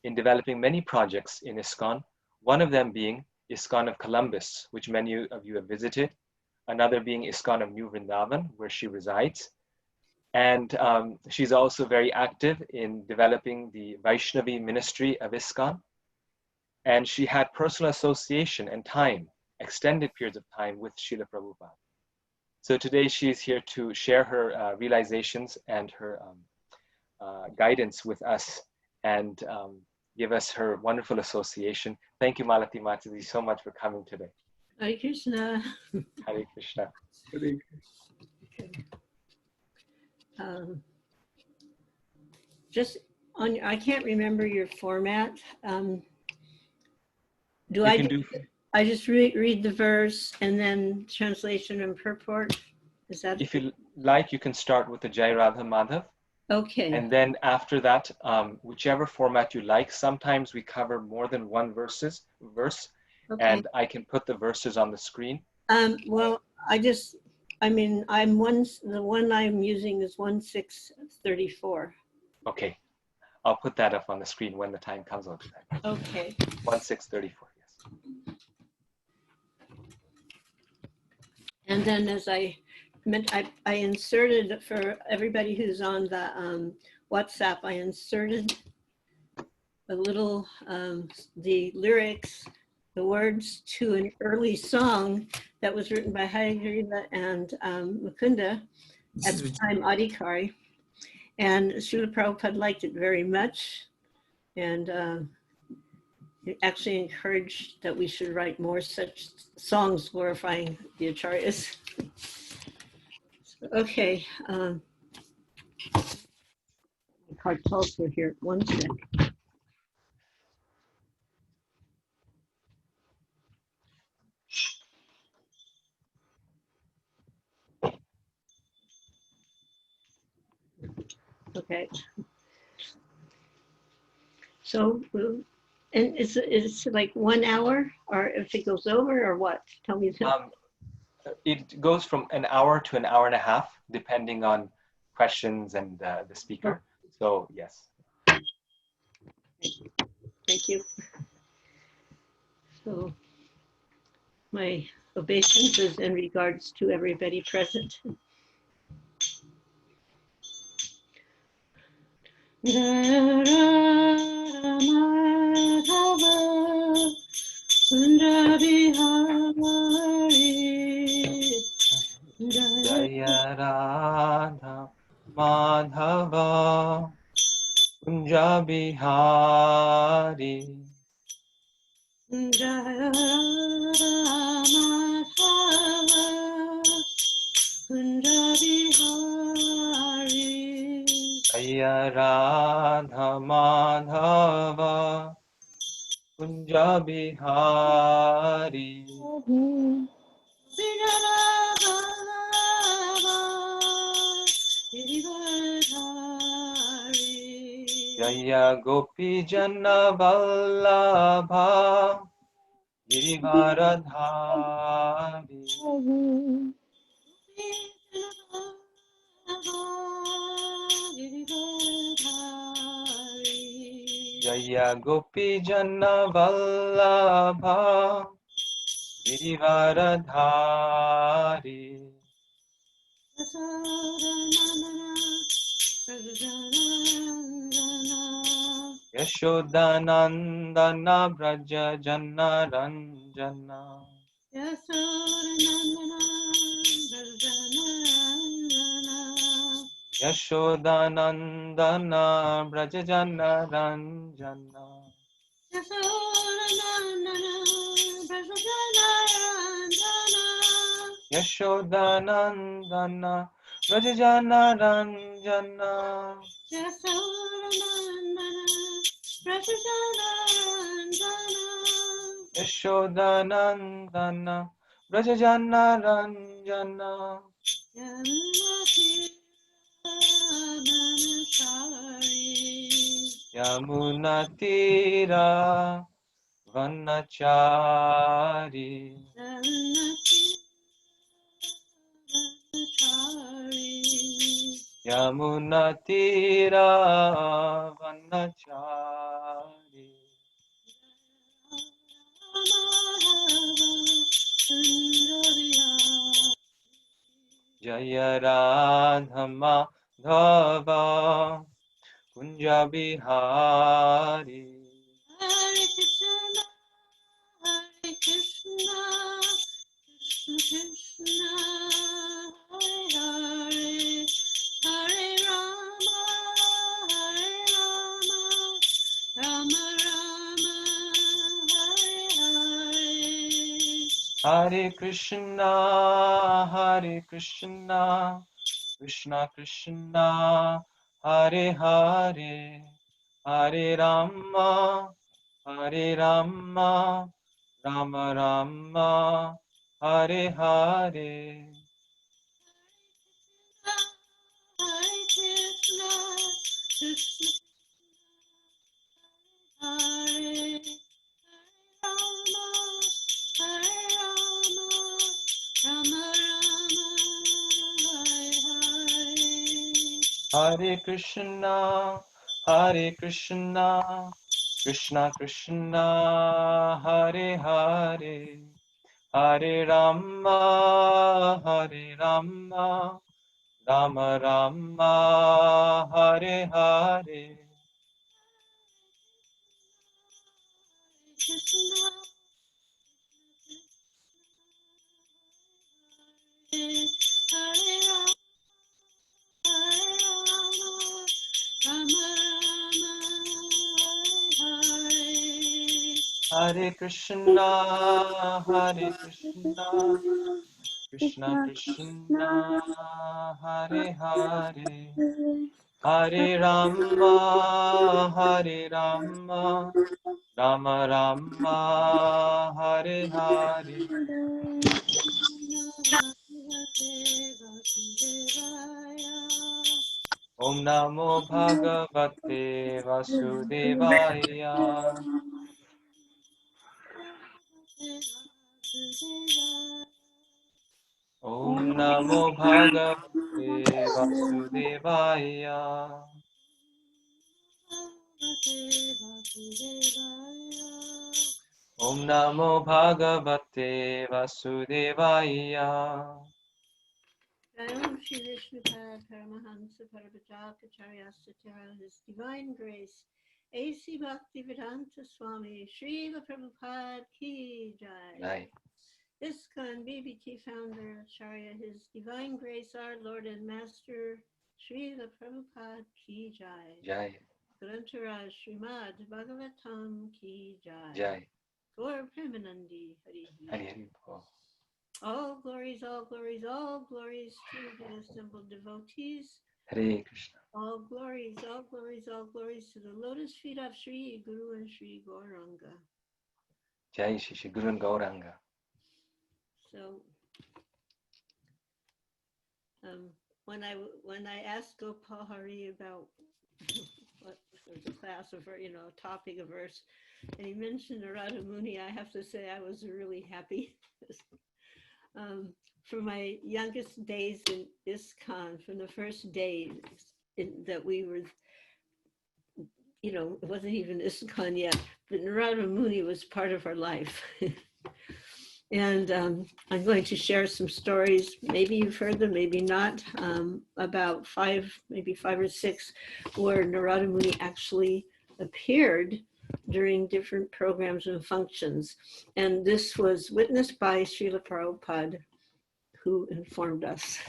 in developing many projects in ISKCON, one of them being ISKCON of Columbus, which many of you have visited, another being ISKCON of New Vrindavan, where she resides. And she's also very active in developing the Vaishnavi ministry of ISKCON. And she had personal association and time, extended periods of time with Srila Prabhupada. So today she's here to share her realizations and her guidance with us and give us her wonderful association. Thank you, Malati Mataji, so much for coming today. Hare Krishna. Hare Krishna. Hare Just on, I can't remember your format. I just read the verse and then translation and purport? Is that? If you like, you can start with the Jai Radha Madhav. Okay. And then after that, whichever format you like, sometimes we cover more than one verse, okay. And I can put the verses on the screen. Well, the one I'm using is 1634. Okay, I'll put that up on the screen when the time comes. I'll do that. Okay. 1634, yes. And then as I inserted, for everybody who's on the WhatsApp, I inserted a little, the lyrics, the words to an early song that was written by Hayagriva and Mukunda, at the time Adhikari. And Srila Prabhupada liked it very much, and it actually encouraged that we should write more such songs glorifying the Acharyas. Okay. My card's also here. One sec. Okay. So, and it's like 1 hour, or if it goes over, or what? Tell me. It goes from an hour to an hour and a half, depending on questions and the speaker. So, yes. Thank you. So, my obeisances in regards to everybody present. Jaya Radha Madhava Kunja Bihari. Jaya Radha Kunja Bihari. Jaya Radha Madhava Kunja Bihari. Jaya Gopi Jana Vallabha Girivaradhari. Jaya Gopi Jana Vallabha Girivaradhari. Yashodanandana Braja Jana Ranjana. Yashodanandana Braja Jana Ranjana. Yashodanandana Braja Jana Ranjana. Yashodanandana Braja Jana Ranjana. Yamuna Tira Vanachari. Yamuna Tira Vanachari. Jaya Radha Madhava Kunja Bihari. Hare Krishna, Hare Krishna, Krishna Krishna, Hare Hare, Hare Rama, Rama Rama, Hare Hare. Hare Krishna, Krishna Krishna, Hare Hare, Hare Rama, Rama Rama, Hare Hare. Hare Krishna, Krishna Hare, Rama, Hare Rama, Rama Rama, Hare Hare. Hare Krishna, Krishna Krishna, Hare Hare, Hare Rama, Rama Rama, Hare Hare. Krishna, Hare Rama, Hare Rama, Rama Rama, Hare Hare. Hare Krishna, Krishna Krishna, Hare Hare, Hare Rama, Rama Rama, Hare Hare. Om Namo Bhagavate Vasudevaya. Om Namo Bhagavate Vasudevaya. Om Namo Bhagavate Vasudevaya. Om Shri Vishnupad Paramahansa Parabhajakacharya Satya, His Divine Grace, A.C. Bhaktivedanta Swami, Srila Prabhupada Ki Jai. Jai. ISKCON BBT Founder Acharya, His Divine Grace, our Lord and Master, Srila Prabhupada Ki Jai. Jai. Grantaraj Srimad Bhagavatam Ki Jai. Jai. Gaur Premanandi Hari. Hari Hari Bol. All glories, all glories, all glories to the assembled devotees. Hare Krishna. All glories, all glories, all glories to the lotus feet of Sri Guru and Sri Gauranga. Jai Shri Guru and Gauranga. So, when I asked Gopal Hari about what the class of, topic of verse, and he mentioned Narada Muni, I have to say I was really happy. For my youngest days in ISKCON, from the first day that we were, it wasn't even ISKCON yet, but Narada Muni was part of our life. And I'm going to share some stories, maybe you've heard them, maybe not, about maybe five or six, where Narada Muni actually appeared during different programs and functions. And this was witnessed by Srila Prabhupada, who informed us.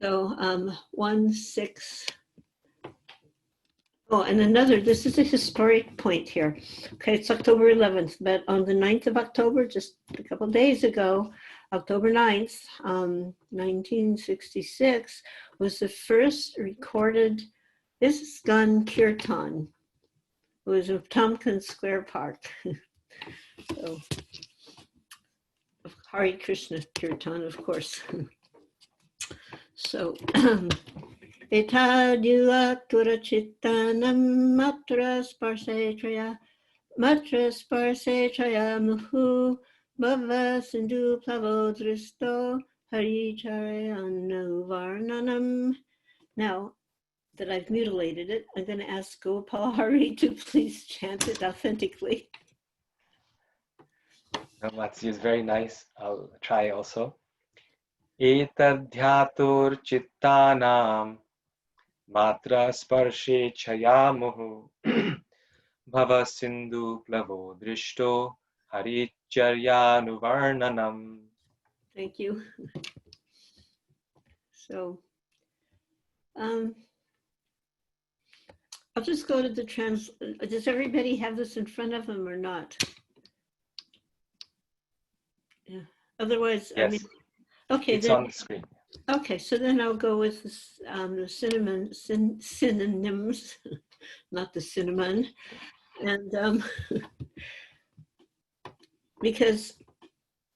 So 1-6. Oh, and this is a historic point here. Okay, it's October 11th, but on the 9th of October, just a couple of days ago, October 9th, 1966, was the first recorded ISKCON Kirtan. It was in Tompkins Square Park. So, Hare Krishna Kirtan, of course. So, Etadyuatura chittanam matra sparsetraya muhu bhava sindhu plavodristo haricharayannu varnanam. Now that I've mutilated it, I'm going to ask Gopal Hari to please chant it authentically. Matsi is very nice. I'll try also. Etadhyatur chittanam matra sparshe chayamuhu bhava sindhu plavo drishto haricharyanuvarnanam. Thank you. So, I'll just go to the does everybody have this in front of them or not? Yeah. Otherwise, Yes, I mean, okay. it's Then, on the screen. okay, so then I'll go with this, the synonyms, not the cinnamon. And because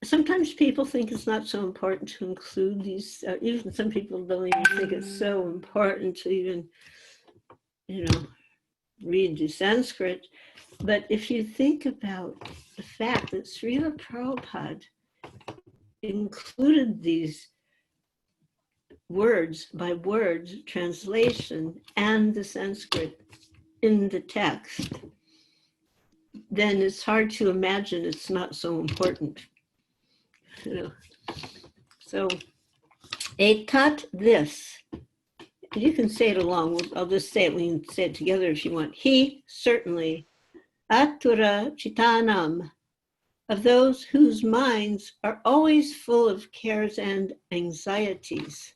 sometimes people think it's not so important to include these, even some people don't even think it's so important to even, read the Sanskrit. But if you think about the fact that Srila Prabhupada included these words by words translation and the Sanskrit in the text, then it's hard to imagine it's not so important. So, etat, this. You can say it along. I'll just say it. We can say it together if you want. He, certainly, atura chitanam, of those whose minds are always full of cares and anxieties.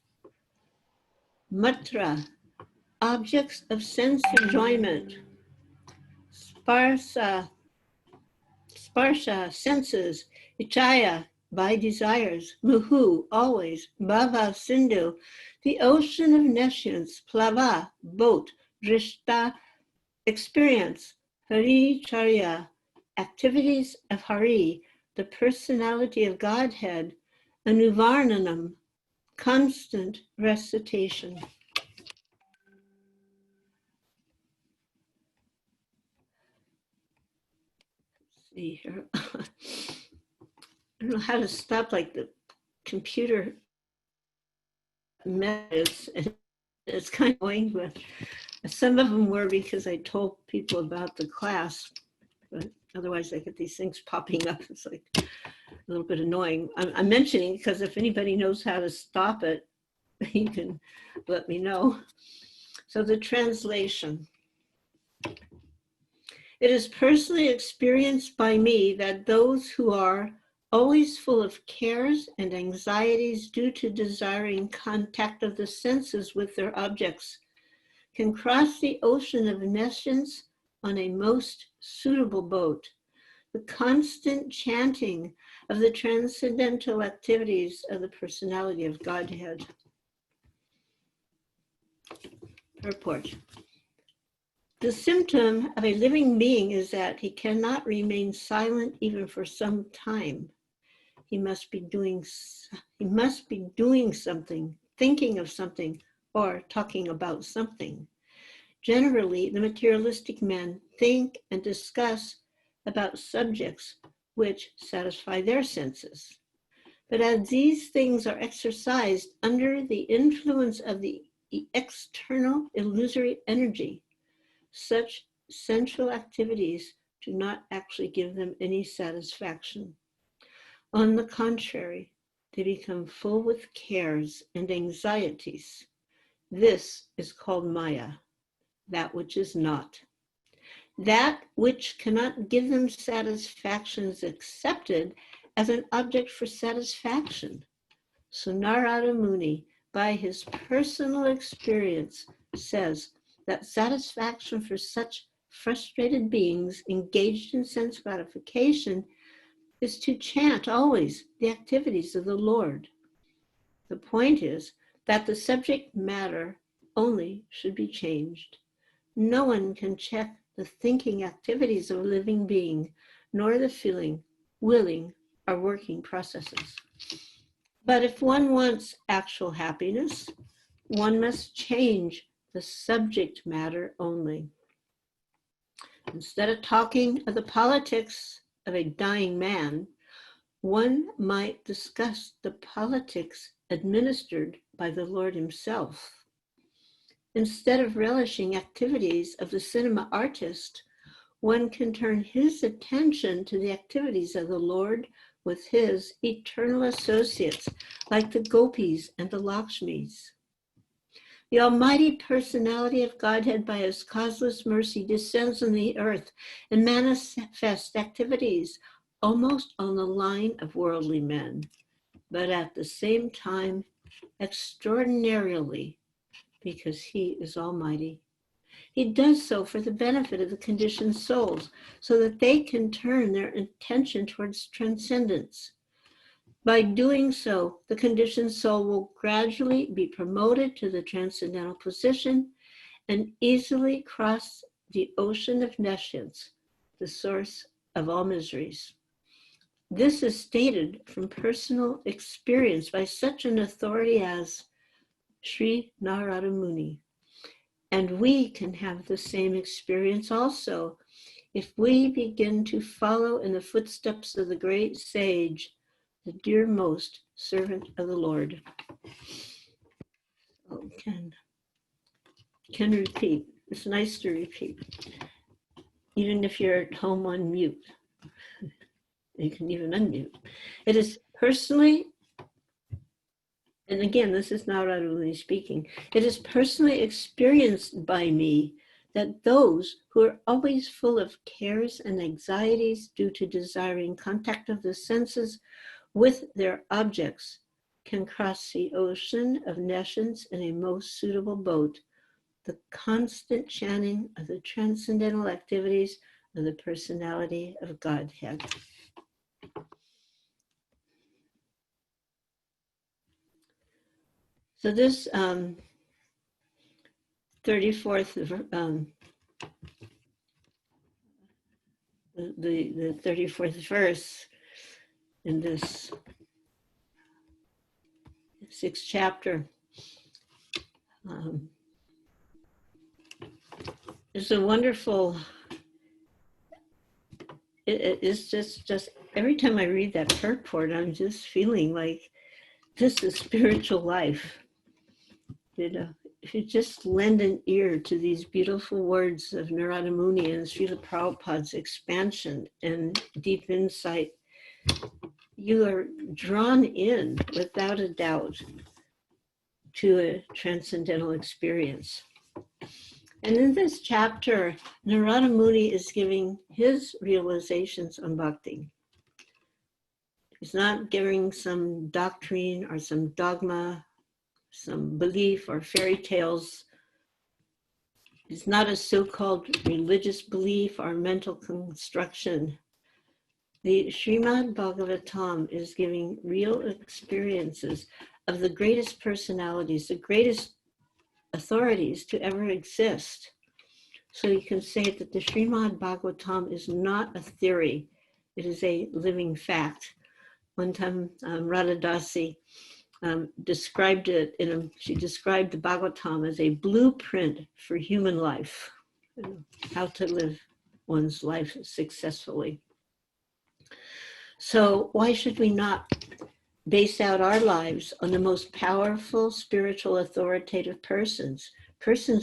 Matra, objects of sense enjoyment. Sparsha, senses. Ichaya, by desires. Muhu, always. Bhava, sindhu, the ocean of nescience. Plava, boat. Drishta, experience. Hari charya, activities of Hari, the personality of Godhead. Anuvarnanam, constant recitation. Let's see here. I don't know how to stop, like the computer messages. It's kind of annoying, but some of them were because I told people about the class, but otherwise I get these things popping up. It's like a little bit annoying. I'm mentioning because if anybody knows how to stop it, you can let me know. So the translation. It is personally experienced by me that those who are always full of cares and anxieties due to desiring contact of the senses with their objects can cross the ocean of nescience on a most suitable boat. The constant chanting of the transcendental activities of the personality of Godhead. Purport. The symptom of a living being is that he cannot remain silent even for some time. He must be doing something, thinking of something, or talking about something. Generally, the materialistic men think and discuss about subjects which satisfy their senses. But as these things are exercised under the influence of the external illusory energy, such sensual activities do not actually give them any satisfaction. On the contrary, they become full with cares and anxieties. This is called Maya, that which is not. That which cannot give them satisfaction is accepted as an object for satisfaction. So Narada Muni, by his personal experience, says that satisfaction for such frustrated beings engaged in sense gratification is to chant always the activities of the Lord. The point is that the subject matter only should be changed. No one can check the thinking activities of a living being, nor the feeling, willing, or working processes. But if one wants actual happiness, one must change the subject matter only. Instead of talking of the politics of a dying man, one might discuss the politics administered by the Lord himself. Instead of relishing activities of the cinema artist, one can turn his attention to the activities of the Lord with his eternal associates, like the gopis and the Lakshmis. The almighty personality of Godhead, by his causeless mercy, descends on the earth and manifests activities almost on the line of worldly men, but at the same time extraordinarily, because he is almighty. He does so for the benefit of the conditioned souls, so that they can turn their attention towards transcendence. By doing so, the conditioned soul will gradually be promoted to the transcendental position and easily cross the ocean of nescience, the source of all miseries. This is stated from personal experience by such an authority as Sri Narada Muni. And we can have the same experience also if we begin to follow in the footsteps of the great sage, the dearmost servant of the Lord. Oh, can repeat. It's nice to repeat. Even if you're at home on mute, you can even unmute. It is personally, and again, this is Narada Muni speaking, it is personally experienced by me that those who are always full of cares and anxieties due to desiring contact of the senses with their objects can cross the ocean of nescience in a most suitable boat, the constant chanting of the transcendental activities of the personality of Godhead. So this 34th, the 34th verse in this 6th chapter is a wonderful, it's just every time I read that purport, I'm just feeling like this is spiritual life. You know, if you just lend an ear to these beautiful words of Narada Muni and Srila Prabhupada's expansion and deep insight, you are drawn in without a doubt to a transcendental experience. And in this chapter, Narada Muni is giving his realizations on bhakti. He's not giving some doctrine or some dogma, some belief or fairy tales. It's not a so-called religious belief or mental construction. The Srimad Bhagavatam is giving real experiences of the greatest personalities, the greatest authorities to ever exist. So you can say that the Srimad Bhagavatam is not a theory, it is a living fact. One time, Malati Dasi described it she described the Bhagavatam as a blueprint for human life, how to live one's life successfully. So why should we not base out our lives on the most powerful spiritual authoritative persons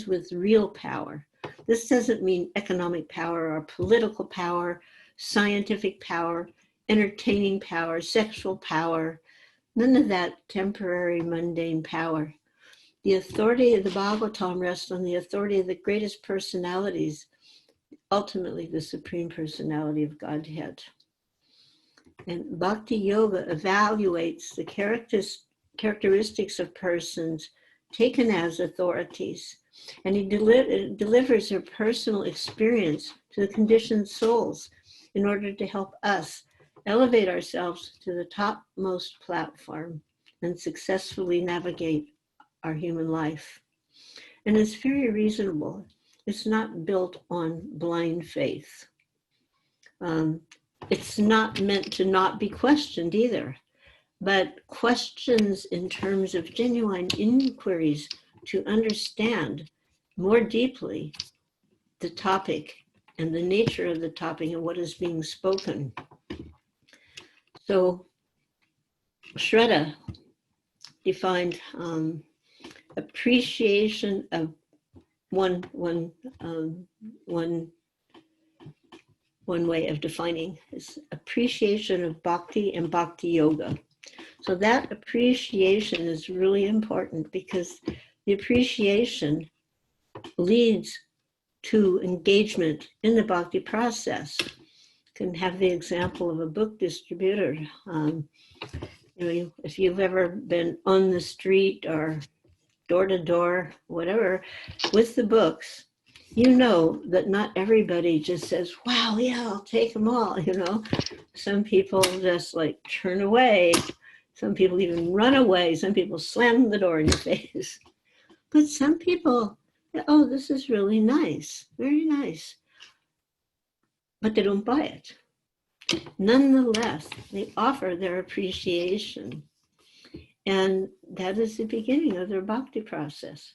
with real power? This doesn't mean economic power or political power, scientific power, entertaining power, sexual power, none of that temporary mundane power. The authority of the Bhagavatam rests on the authority of the greatest personalities, ultimately the Supreme Personality of Godhead. And Bhakti Yoga evaluates the characteristics of persons taken as authorities, and he delivers their personal experience to the conditioned souls in order to help us elevate ourselves to the topmost platform and successfully navigate our human life. And it's very reasonable. It's not built on blind faith. It's not meant to not be questioned either, but questions in terms of genuine inquiries to understand more deeply the topic and the nature of the topic and what is being spoken. So Shraddha defined appreciation of one one way of defining is appreciation of bhakti and bhakti yoga. So that appreciation is really important because the appreciation leads to engagement in the bhakti process. You can have the example of a book distributor. If you've ever been on the street or door to door, whatever, with the books, you know that not everybody just says, wow, yeah, I'll take them all, Some people just like turn away. Some people even run away. Some people slam the door in your face. But some people, oh, this is really nice, very nice. But they don't buy it. Nonetheless, they offer their appreciation. And that is the beginning of their bhakti process.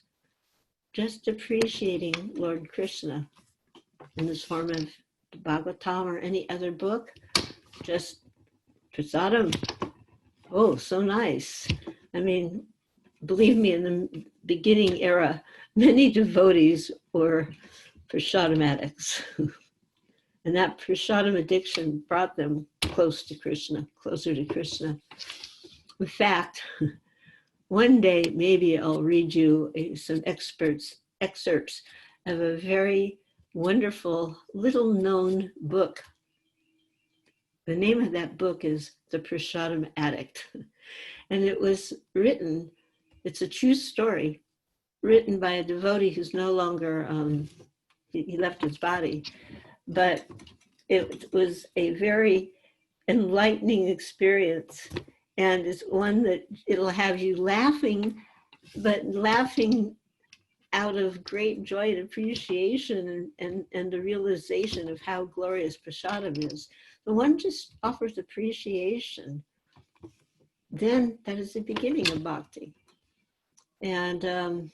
Just appreciating Lord Krishna in this form of the Bhagavatam or any other book, just prasadam. Oh, so nice. I mean, believe me, in the beginning era, many devotees were prasadam addicts. And that prasadam addiction brought them closer to Krishna. In fact, one day, maybe I'll read you some excerpts of a very wonderful, little-known book. The name of that book is The Prasadam Addict. And it was written, it's a true story, written by a devotee who's no longer, he left his body. But it was a very enlightening experience. And it's one that it'll have you laughing, but laughing out of great joy and appreciation and the realization of how glorious prasadam is. The one just offers appreciation. Then that is the beginning of bhakti. And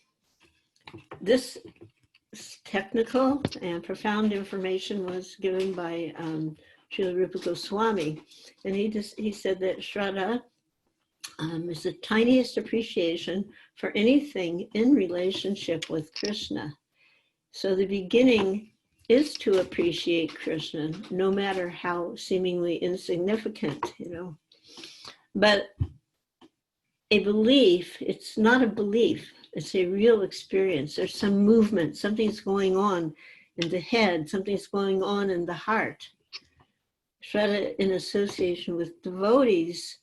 this technical and profound information was given by Srila Rupa Goswami. And he said that Shraddha is the tiniest appreciation for anything in relationship with Krishna. So the beginning is to appreciate Krishna, no matter how seemingly insignificant, But a belief, it's not a belief, it's a real experience. There's some movement, something's going on in the head, something's going on in the heart. Shraddha, in association with devotees,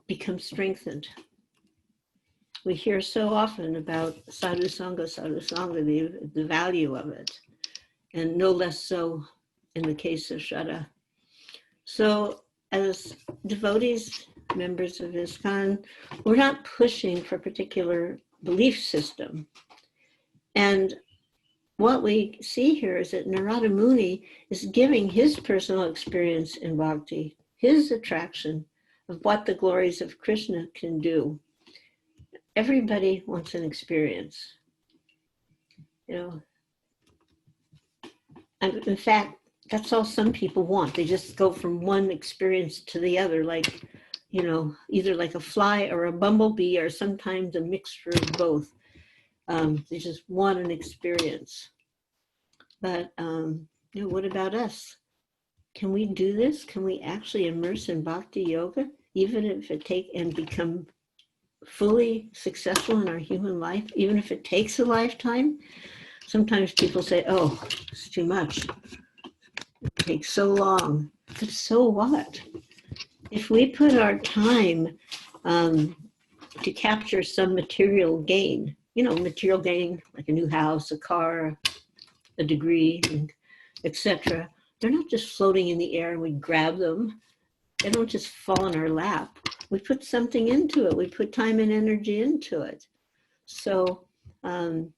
become strengthened. We hear so often about sadhu sangha, the value of it, and no less so in the case of Shraddha. So as devotees, members of ISKCON, we're not pushing for a particular belief system. And what we see here is that Narada Muni is giving his personal experience in bhakti, his attraction of what the glories of Krishna can do. Everybody wants an experience, And in fact, that's all some people want. They just go from one experience to the other, like, either like a fly or a bumblebee, or sometimes a mixture of both. They just want an experience. But, what about us? Can we do this? Can we actually immerse in bhakti yoga, even if it and become fully successful in our human life, even if it takes a lifetime? Sometimes people say, oh, it's too much. It takes so long. But so what? If we put our time to capture some material gain, material gain, like a new house, a car, a degree, etc., they're not just floating in the air and we grab them. They don't just fall in our lap. We put something into it. We put time and energy into it. So, and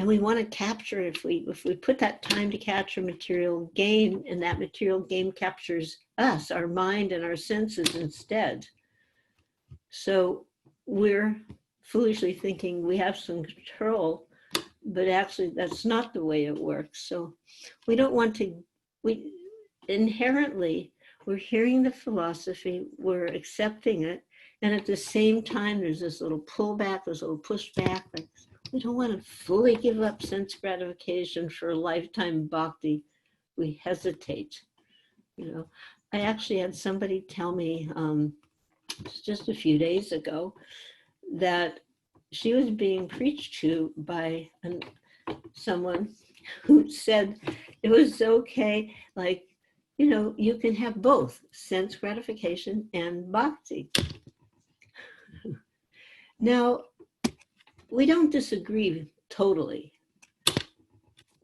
we want to capture, if we put that time to capture material gain, and that material gain captures us, our mind and our senses instead. So we're foolishly thinking we have some control, but actually that's not the way it works. So we don't want to, inherently, we're hearing the philosophy, we're accepting it, and at the same time, there's this little pullback, this little pushback, like, We don't want to fully give up sense gratification for a lifetime bhakti. We hesitate. You know, I actually had somebody tell me just a few days ago that she was being preached to by someone who said it was okay, like, you know, you can have both sense gratification and bhakti. Now, we don't disagree totally.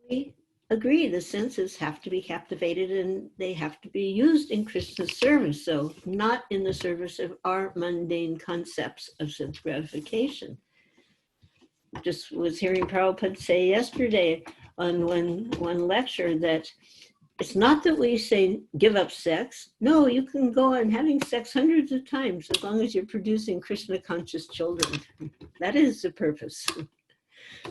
We agree the senses have to be captivated and they have to be used in Krishna's service, so not in the service of our mundane concepts of sense gratification. Just was hearing Prabhupada say yesterday on one lecture that it's not that we say give up sex. No, you can go on having sex hundreds of times as long as you're producing Krishna conscious children. That is the purpose.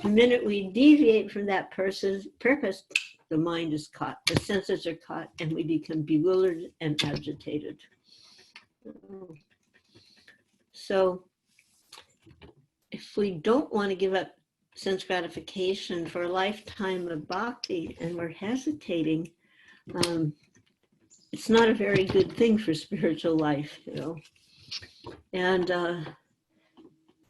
The minute we deviate from that purpose, the mind is caught, the senses are caught, and we become bewildered and agitated. So if we don't want to give up sense gratification for a lifetime of bhakti and we're hesitating, it's not a very good thing for spiritual life, you know. And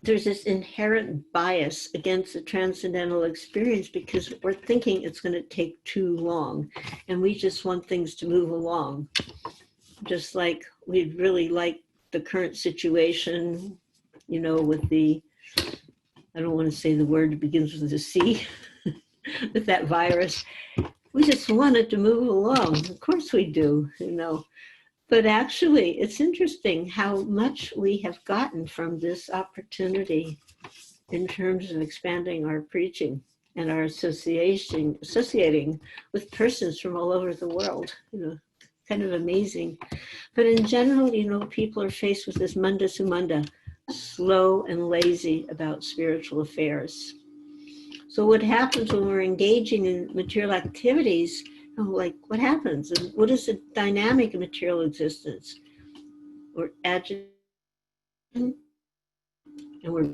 there's this inherent bias against the transcendental experience because we're thinking it's going to take too long and we just want things to move along. Just like we'd really like the current situation, you know, with the, I don't want to say the word that begins with a C, with that virus. We just want it to move along. Of course we do, you know. But actually, it's interesting how much we have gotten from this opportunity in terms of expanding our preaching and our associating with persons from all over the world, you know, kind of amazing. But in general, you know, people are faced with this manda sumanda, slow and lazy about spiritual affairs. So what happens when we're engaging in material activities, you know, like what happens? And what is the dynamic of material existence? We're agitated and we're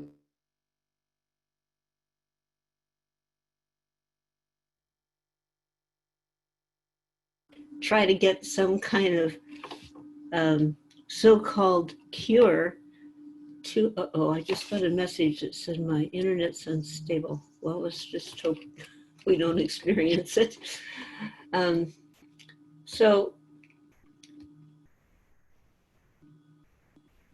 try to get some kind of so-called cure to, I just got a message that said my internet's unstable. Well, let's just hope we don't experience it. So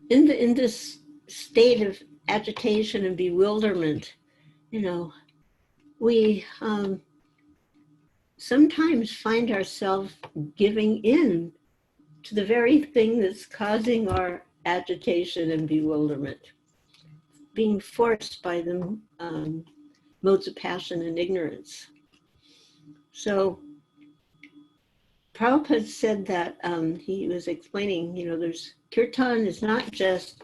in this state of agitation and bewilderment, you know, we sometimes find ourselves giving in to the very thing that's causing our agitation and bewilderment, being forced by the modes of passion and ignorance. So Prabhupada said that he was explaining, you know, there's kirtan is not just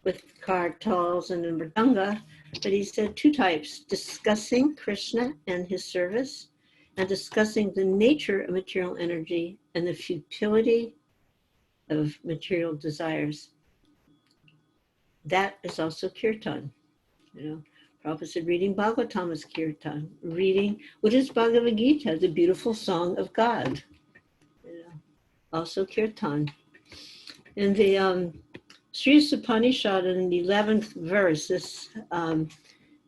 with kartals and mridanga, but he said two types, discussing Krishna and his service, and discussing the nature of material energy and the futility of material desires. That is also kirtan. You know, Prabhupada said reading Bhagavatam is kirtan. Reading, what is Bhagavad Gita? The beautiful song of God. You know, also kirtan. In the Sri Upanishad in the 11th verse, this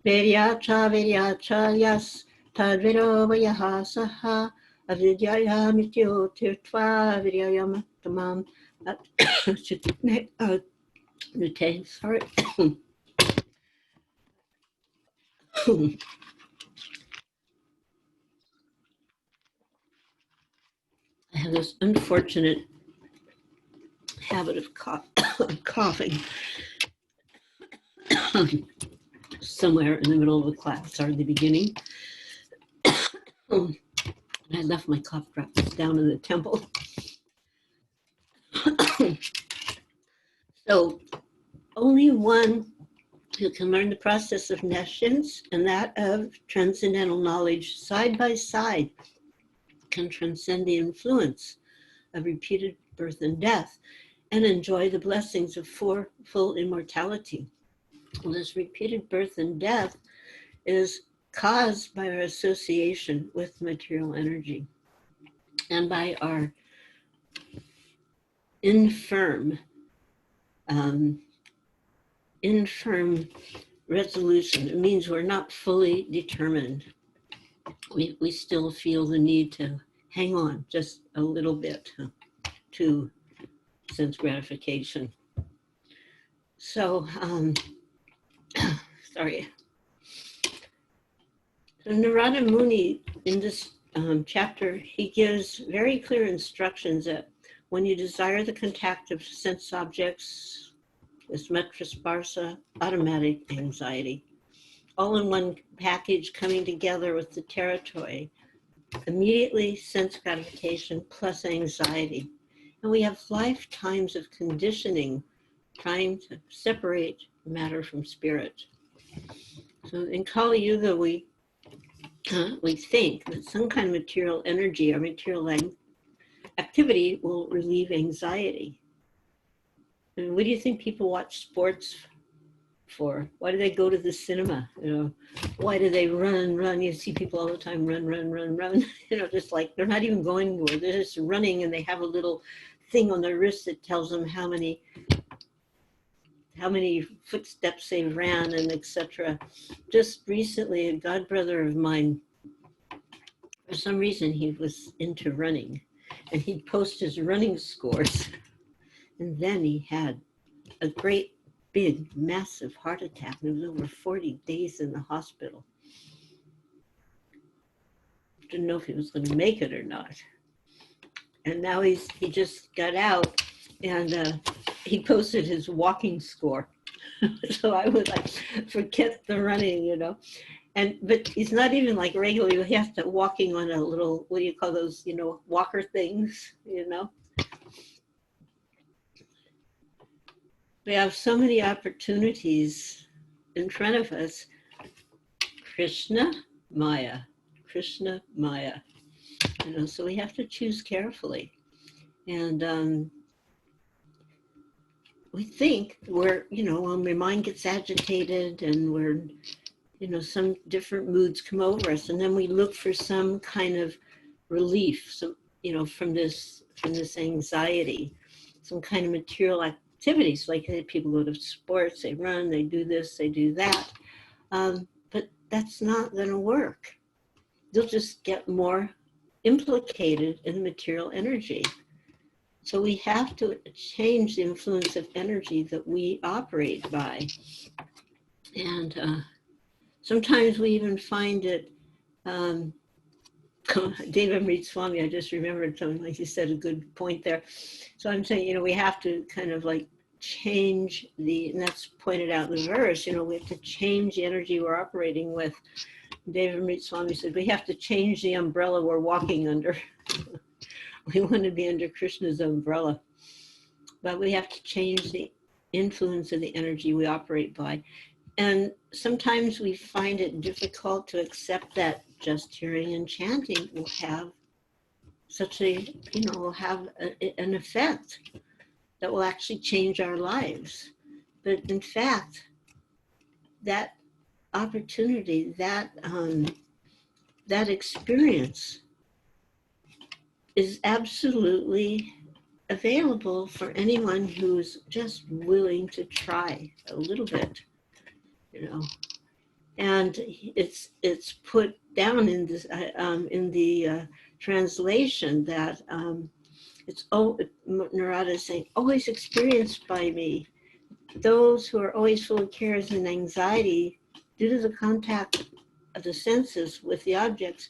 Veryacha yas tadviro vayaha saha avidyaya mityo tirtva vidyayam tamam sorry. I have this unfortunate habit of coughing somewhere in the middle of a class or the beginning. And I left my cough drops down in the temple. So only one who can learn the process of nescience and that of transcendental knowledge side by side can transcend the influence of repeated birth and death and enjoy the blessings of full immortality. Well, this repeated birth and death is caused by our association with material energy and by our infirm resolution. It means we're not fully determined. We still feel the need to hang on just a little bit to sense gratification. So, sorry. So Narada Muni, in this chapter, he gives very clear instructions that when you desire the contact of sense objects, this metrasparsa, automatic anxiety, all in one package coming together with the territory, immediately sense gratification plus anxiety. And we have lifetimes of conditioning trying to separate matter from spirit. So in Kali Yuga, we think that some kind of material energy or material activity will relieve anxiety. And what do you think people watch sports for? Why do they go to the cinema? You know, why do they run? You see people all the time run. You know, just like they're not even going anywhere. They're just running, and they have a little thing on their wrist that tells them how many footsteps they ran, and etc. Just recently, a godbrother of mine, for some reason, he was into running, and he'd post his running scores, and then he had a great big, massive heart attack. He was over 40 days in the hospital. Didn't know if he was going to make it or not. And now he just got out, and he posted his walking score. So I would like forget the running, you know. But he's not even like regularly. He has to walking on a little, what do you call those, you know, walker things, you know. We have so many opportunities in front of us. Krishna, Maya. You know, so we have to choose carefully. And we think we're, you know, when my mind gets agitated and we're, you know, some different moods come over us, and then we look for some kind of relief, some, you know, from this anxiety, some kind of material activities, like people go to sports, they run, they do this, they do that. But that's not going to work. They'll just get more implicated in material energy. So we have to change the influence of energy that we operate by. And sometimes we even find it, Deva Amrit Swami, I just remembered something, like you said, a good point there. So I'm saying, you know, we have to kind of like change and that's pointed out in the verse, you know, we have to change the energy we're operating with. Deva Amrit Swami said, we have to change the umbrella we're walking under. We want to be under Krishna's umbrella, but we have to change the influence of the energy we operate by. And sometimes we find it difficult to accept that just hearing and chanting will have such a, you know, will have an effect that will actually change our lives. But in fact, that opportunity, that experience is absolutely available for anyone who's just willing to try a little bit, you know. And it's put down in this in the translation that Narada is saying, always experienced by me. Those who are always full of cares and anxiety due to the contact of the senses with the objects,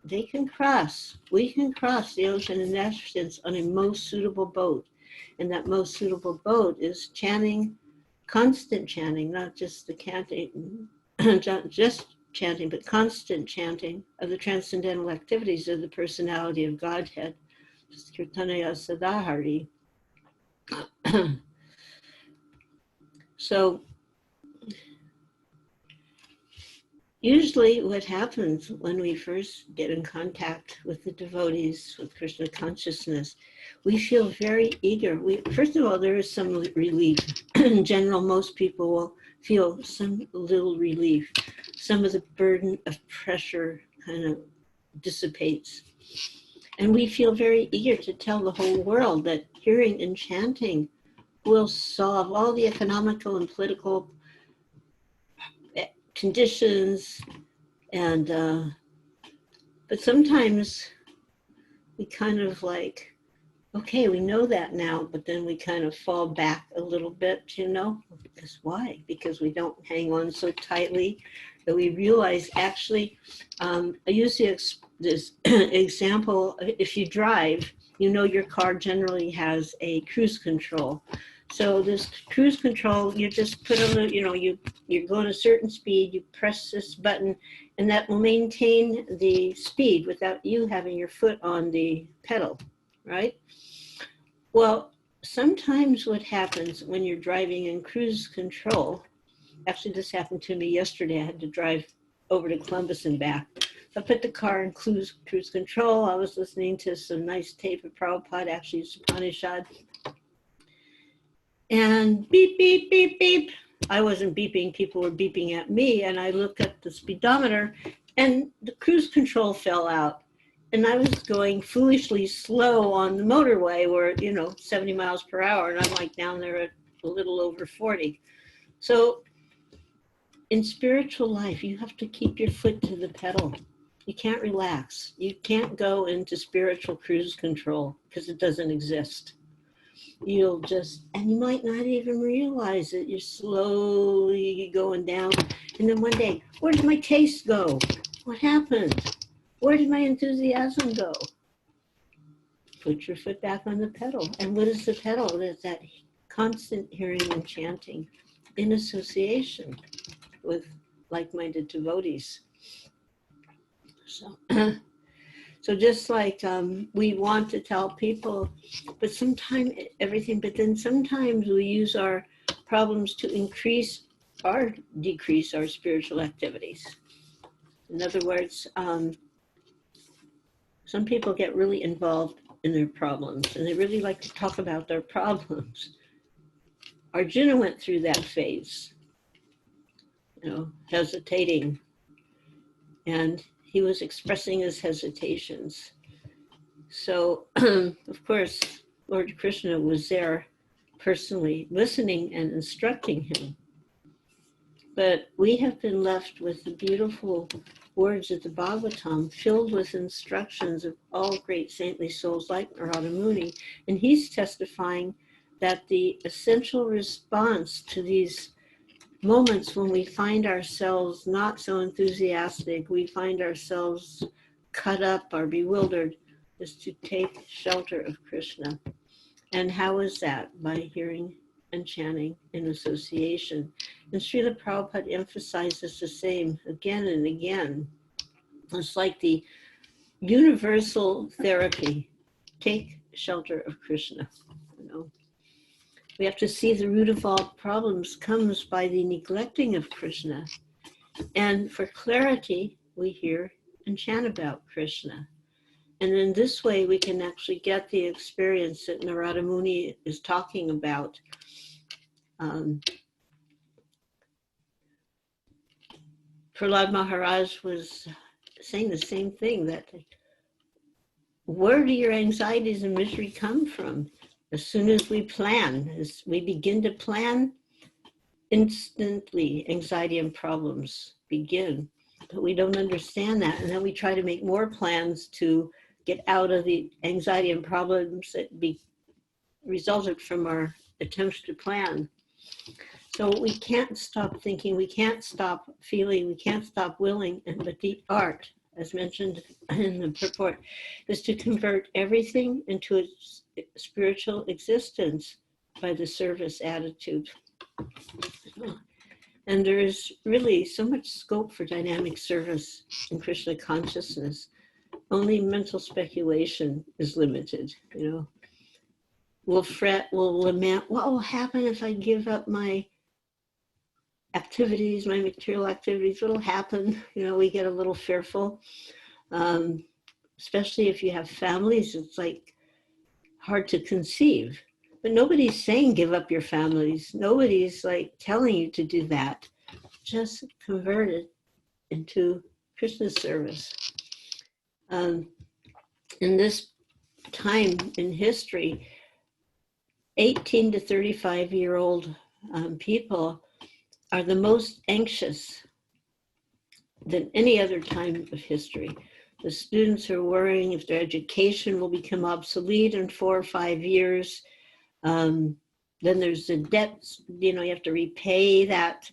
we can cross the ocean in essence on a most suitable boat. And that most suitable boat is chanting, constant chanting, not just the chanting, just chanting, but constant chanting of the transcendental activities of the personality of Godhead, Kirtanaya Sadahari. So usually what happens when we first get in contact with the devotees, with Krishna consciousness, we feel very eager. First of all, there is some relief. In general, most people will feel some little relief. some of the burden of pressure kind of dissipates. And we feel very eager to tell the whole world that hearing and chanting will solve all the economical and political conditions. And, but sometimes we kind of like, okay, we know that now, but then we kind of fall back a little bit, you know, because why? Because we don't hang on so tightly that we realize actually, I use this example, if you drive, you know your car generally has a cruise control. So this cruise control, you just put a little, you know, you're going a certain speed, you press this button, and that will maintain the speed without you having your foot on the pedal, right? Well, sometimes what happens when you're driving in cruise control, actually this happened to me yesterday, I had to drive over to Columbus and back. I put the car in cruise control, I was listening to some nice tape of Prabhupada, actually Upanishad, and beep, beep, beep, beep. I wasn't beeping, people were beeping at me, and I looked at the speedometer, and the cruise control fell out. And I was going foolishly slow on the motorway where, you know, 70 miles per hour, and I'm like down there at a little over 40. So in spiritual life, you have to keep your foot to the pedal. You can't relax. You can't go into spiritual cruise control because it doesn't exist. You'll just, and you might not even realize it. You're slowly going down. And then one day, where did my taste go? What happened? Where did my enthusiasm go? Put your foot back on the pedal. And what is the pedal? There's that constant hearing and chanting in association with like-minded devotees. So just like we want to tell people, but sometimes everything, but then sometimes we use our problems to increase or decrease our spiritual activities. In other words, some people get really involved in their problems and they really like to talk about their problems. Arjuna went through that phase, you know, hesitating, and he was expressing his hesitations. So, of course, Lord Krishna was there personally listening and instructing him. But we have been left with the beautiful words of the Bhagavatam filled with instructions of all great saintly souls like Narada Muni. And he's testifying that the essential response to these moments when we find ourselves not so enthusiastic, we find ourselves cut up or bewildered, is to take shelter of Krishna. And how is that? By hearing and chanting in association. And Srila Prabhupada emphasizes the same again and again. It's like the universal therapy. Take shelter of Krishna. You know, we have to see the root of all problems comes by the neglecting of Krishna. And for clarity, we hear and chant about Krishna. And in this way, we can actually get the experience that Narada Muni is talking about. Prahlad Maharaj was saying the same thing, that where do your anxieties and misery come from? As soon as we plan, as we begin to plan, instantly anxiety and problems begin. But we don't understand that. And then we try to make more plans to get out of the anxiety and problems that resulted from our attempts to plan. So we can't stop thinking, we can't stop feeling, we can't stop willing, and the deep art, as mentioned in the purport, is to convert everything into a spiritual existence by the service attitude. And there is really so much scope for dynamic service in Krishna consciousness. Only mental speculation is limited, you know. We'll fret, we'll lament, what will happen if I give up my activities, my material activities, what'll happen? You know, we get a little fearful, especially if you have families, it's like hard to conceive. But nobody's saying give up your families. Nobody's like telling you to do that. Just convert it into Krishna's service. In this time in history, 18 to 35-year-old people are the most anxious than any other time of history. The students are worrying if their education will become obsolete in 4 or 5 years. Then there's the debts, you have to repay that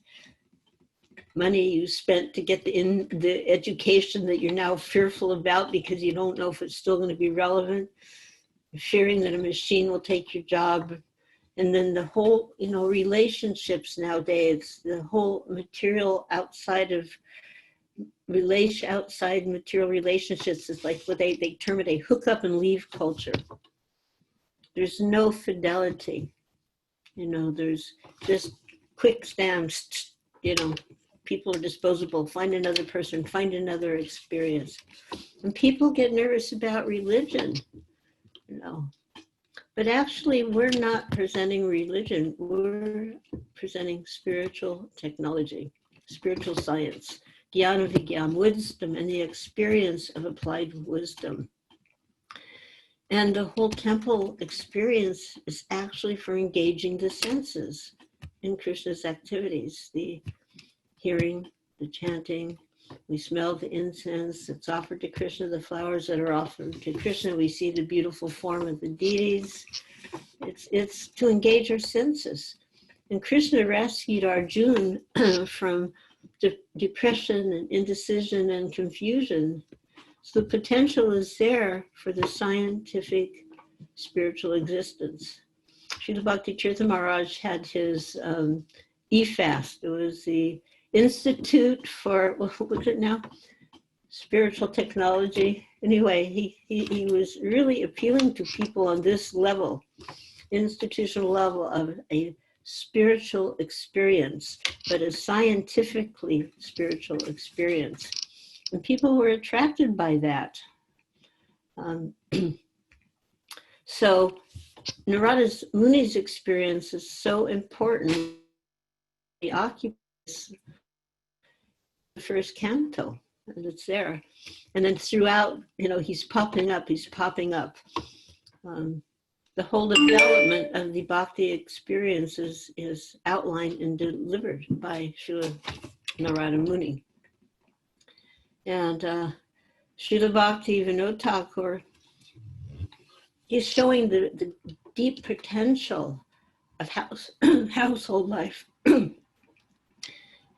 money you spent to get the education that you're now fearful about because you don't know if it's still going to be relevant, fearing that a machine will take your job. And then the whole, relationships nowadays, the whole material outside material relationships is like what they term it a hook up and leave culture. There's no fidelity. There's just quick stamps, people are disposable. Find another person, find another experience. And people get nervous about religion, But actually, we're not presenting religion. We're presenting spiritual technology, spiritual science, jnana vigyam, wisdom, and the experience of applied wisdom. And the whole temple experience is actually for engaging the senses in Krishna's activities, the hearing, the chanting. We smell the incense that's offered to Krishna, the flowers that are offered to Krishna. We see the beautiful form of the deities. It's to engage our senses. And Krishna rescued Arjuna from depression and indecision and confusion. So the potential is there for the scientific spiritual existence. Srila Bhakti Tirtha Maharaj had his e-fast. It was the Institute for, what was it now? Spiritual technology. Anyway, he was really appealing to people on this level, institutional level of a spiritual experience, but a scientifically spiritual experience. And people were attracted by that. So Narada Muni's experience is so important. He occupies the first canto, and it's there. And then throughout, he's popping up. The whole development of the bhakti experience is outlined and delivered by Srila Narada Muni. And Srila Bhakti Vinod Thakur, he's showing the deep potential of household life.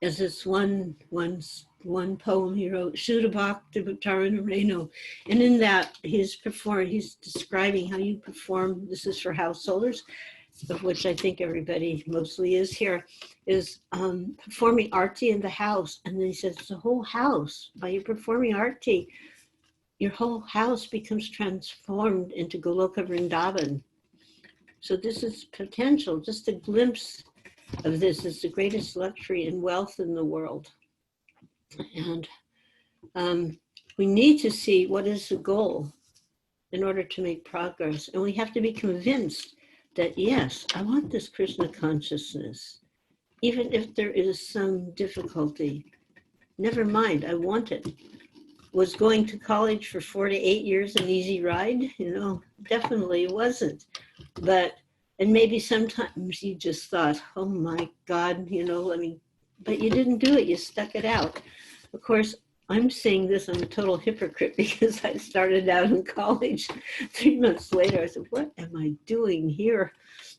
As this one poem he wrote, Shuddha Bhakti Bhattarana Reno. And in that, he's describing how you perform, this is for householders, of which I think everybody mostly is here, is performing arti in the house. And then he says, the whole house, by you performing arti, your whole house becomes transformed into Goloka Vrindavan. So this is potential, just a glimpse of this is the greatest luxury and wealth in the world. And we need to see what is the goal in order to make progress. And we have to be convinced that, yes, I want this Krishna consciousness. Even if there is some difficulty, never mind, I want it. Was going to college for 4 to 8 years an easy ride? Definitely it wasn't. And maybe sometimes you just thought, oh my God, but you didn't do it, you stuck it out. Of course, I'm saying this, I'm a total hypocrite because I started out in college. 3 months later, I said, what am I doing here?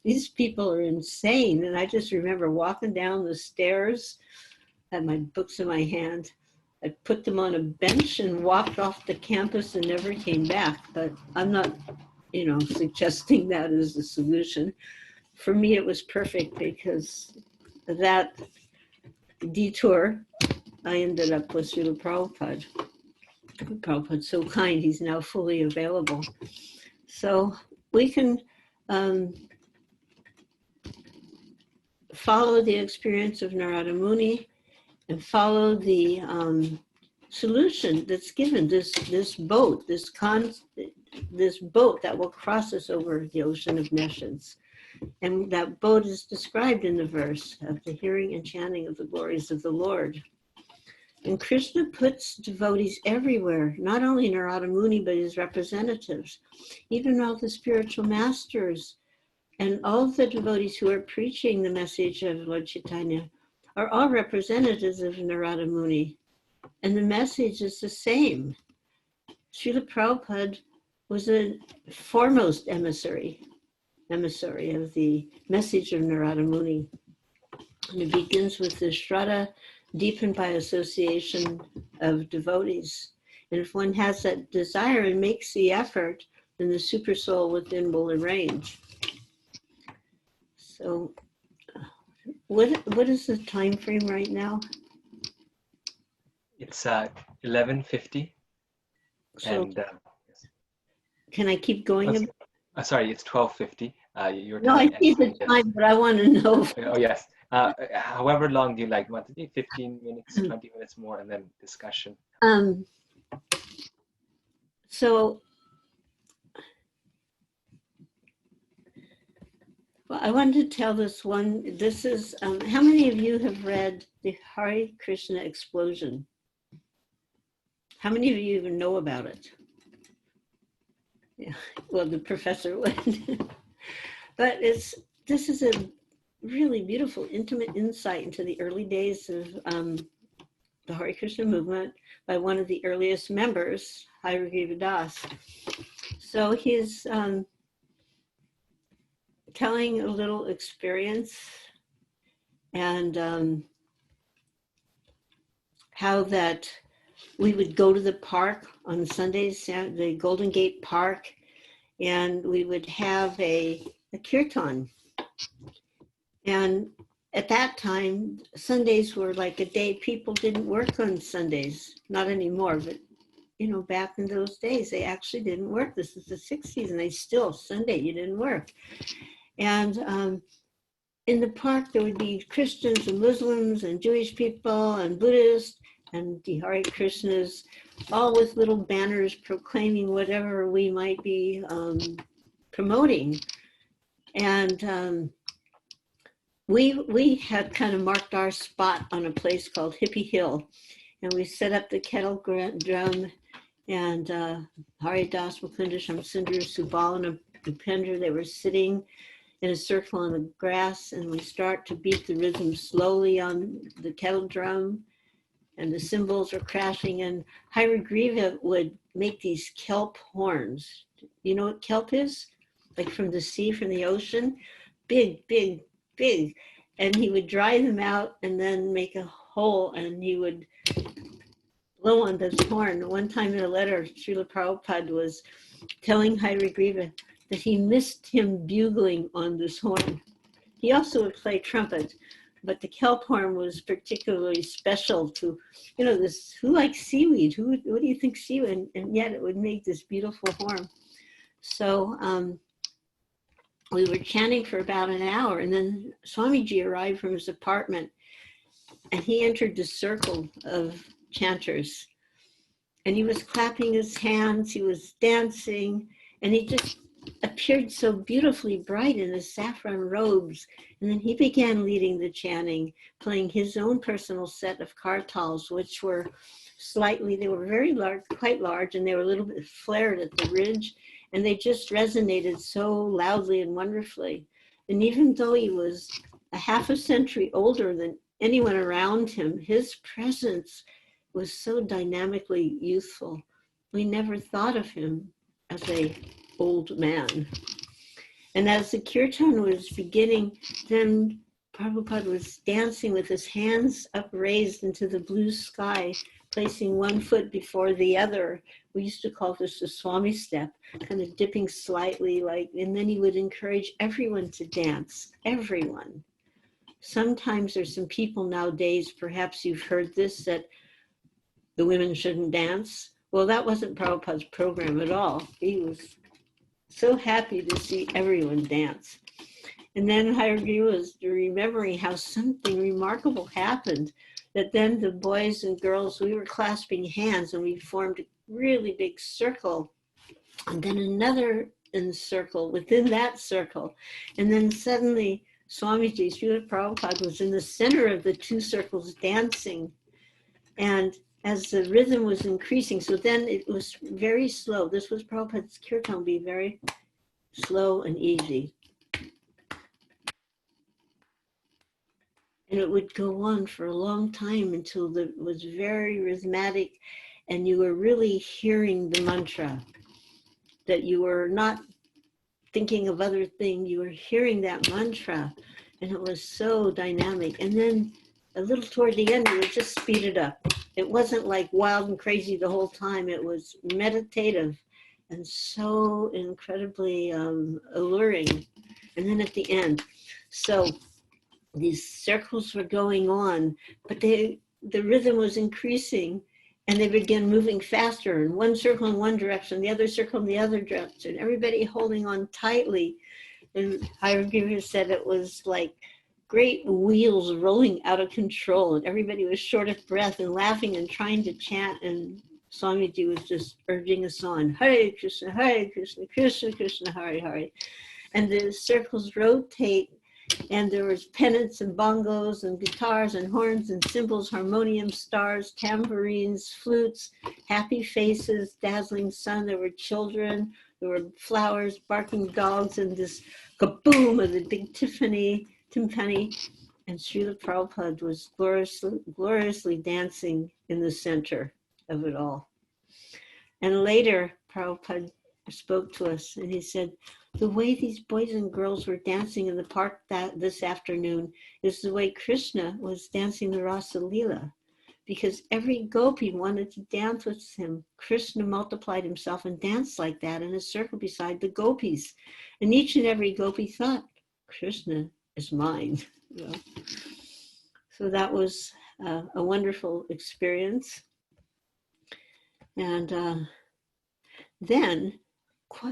These people are insane. And I just remember walking down the stairs, had my books in my hand. I put them on a bench and walked off the campus and never came back. But I'm not, suggesting that as the solution. For me, it was perfect because that detour, I ended up with Srila Prabhupada. Prabhupada's so kind, he's now fully available. So we can follow the experience of Narada Muni and follow the solution that's given, this boat, this boat that will cross us over the ocean of nescience. And that boat is described in the verse of the hearing and chanting of the glories of the Lord. And Krishna puts devotees everywhere, not only Narada Muni, but his representatives, even all the spiritual masters and all the devotees who are preaching the message of Lord Chaitanya are all representatives of Narada Muni. And the message is the same. Srila Prabhupada was a foremost emissary of the message of Narada Muni. And it begins with the Shraddha deepened by association of devotees. And if one has that desire and makes the effort, then the super soul within will arrange. So what is the time frame right now? It's 11:50. So And yes. can I keep going? Sorry, it's 12:50. Your No, time I see the yes. time, but I want to know. Oh, yes. However long do you like? 15 minutes, 20 minutes more, and then discussion. So well, I wanted to tell this one. This is, how many of you have read the Hare Krishna Explosion? How many of you even know about it? Yeah, well, the professor would. But this is a really beautiful, intimate insight into the early days of the Hare Krishna movement by one of the earliest members, H.G.Mālatī Dasi. So he's telling a little experience and how that we would go to the park on Sundays, the Golden Gate Park, and we would have a kirtan. And at that time, Sundays were like a day people didn't work on Sundays. Not anymore, but back in those days, they actually didn't work. This is the 60s, and they still, Sunday, you didn't work. And in the park, there would be Christians and Muslims and Jewish people and Buddhists and the Hare Krishnas, all with little banners proclaiming whatever we might be promoting. And we had kind of marked our spot on a place called Hippie Hill, and we set up the kettle drum, and Haridas, Mukunda, Shamsundar, Subal, and Upendra, they were sitting in a circle on the grass, and we start to beat the rhythm slowly on the kettle drum, and the cymbals are crashing, and Haregriva would make these kelp horns. You know what kelp is? Like from the sea, from the ocean? Big, big, big. And he would dry them out and then make a hole, and he would blow on this horn. One time in a letter, Srila Prabhupada was telling Haregriva that he missed him bugling on this horn. He also would play trumpet, but the kelp horn was particularly special to, this, who likes seaweed? What do you think seaweed? And yet it would make this beautiful horn. So we were chanting for about an hour, and then Swamiji arrived from his apartment, and he entered the circle of chanters. And he was clapping his hands, he was dancing, and he just appeared so beautifully bright in his saffron robes. And then he began leading the chanting, playing his own personal set of kartals, which were they were very large, quite large, and they were a little bit flared at the ridge, and they just resonated so loudly and wonderfully. And even though he was a half a century older than anyone around him, his presence was so dynamically youthful. We never thought of him as a old man. And as the kirtan was beginning, then Prabhupada was dancing with his hands upraised into the blue sky, placing one foot before the other. We used to call this the Swami step, kind of dipping slightly, and then he would encourage everyone to dance, everyone. Sometimes there's some people nowadays, perhaps you've heard this, that the women shouldn't dance. Well, that wasn't Prabhupada's program at all. He was so happy to see everyone dance. And then Hayagri was remembering how something remarkable happened, that then the boys and girls, we were clasping hands and we formed a really big circle, and then another in circle within that circle. And then suddenly Swamiji, Srila Prabhupada, was in the center of the two circles dancing. And as the rhythm was increasing, so then it was very slow. This was Prabhupada's kirtan, be very slow and easy. And it would go on for a long time until it was very rhythmic and you were really hearing the mantra, that you were not thinking of other things, you were hearing that mantra, and it was so dynamic. And then a little toward the end, it would just speed it up. It wasn't like wild and crazy the whole time. It was meditative and so incredibly alluring. And then at the end, so these circles were going on, but the rhythm was increasing, and they began moving faster, and one circle in one direction, the other circle in the other direction, everybody holding on tightly. And Harigiva said it was like great wheels rolling out of control, and everybody was short of breath and laughing and trying to chant, and Swamiji was just urging us on, Hare Krishna, Krishna Krishna, Hare Hare. And the circles rotate, and there was pennants and bongos and guitars and horns and cymbals, harmoniums, stars, tambourines, flutes, happy faces, dazzling sun. There were children, there were flowers, barking dogs, and this kaboom of the big timpani. And Srila Prabhupada was gloriously dancing in the center of it all. And later, Prabhupada spoke to us, and he said, the way these boys and girls were dancing in the park this afternoon is the way Krishna was dancing the Rasa Leela, because every gopi wanted to dance with him. Krishna multiplied himself and danced like that in a circle beside the gopis. And each and every gopi thought, Krishna is mine. You know? So that was a wonderful experience. And then,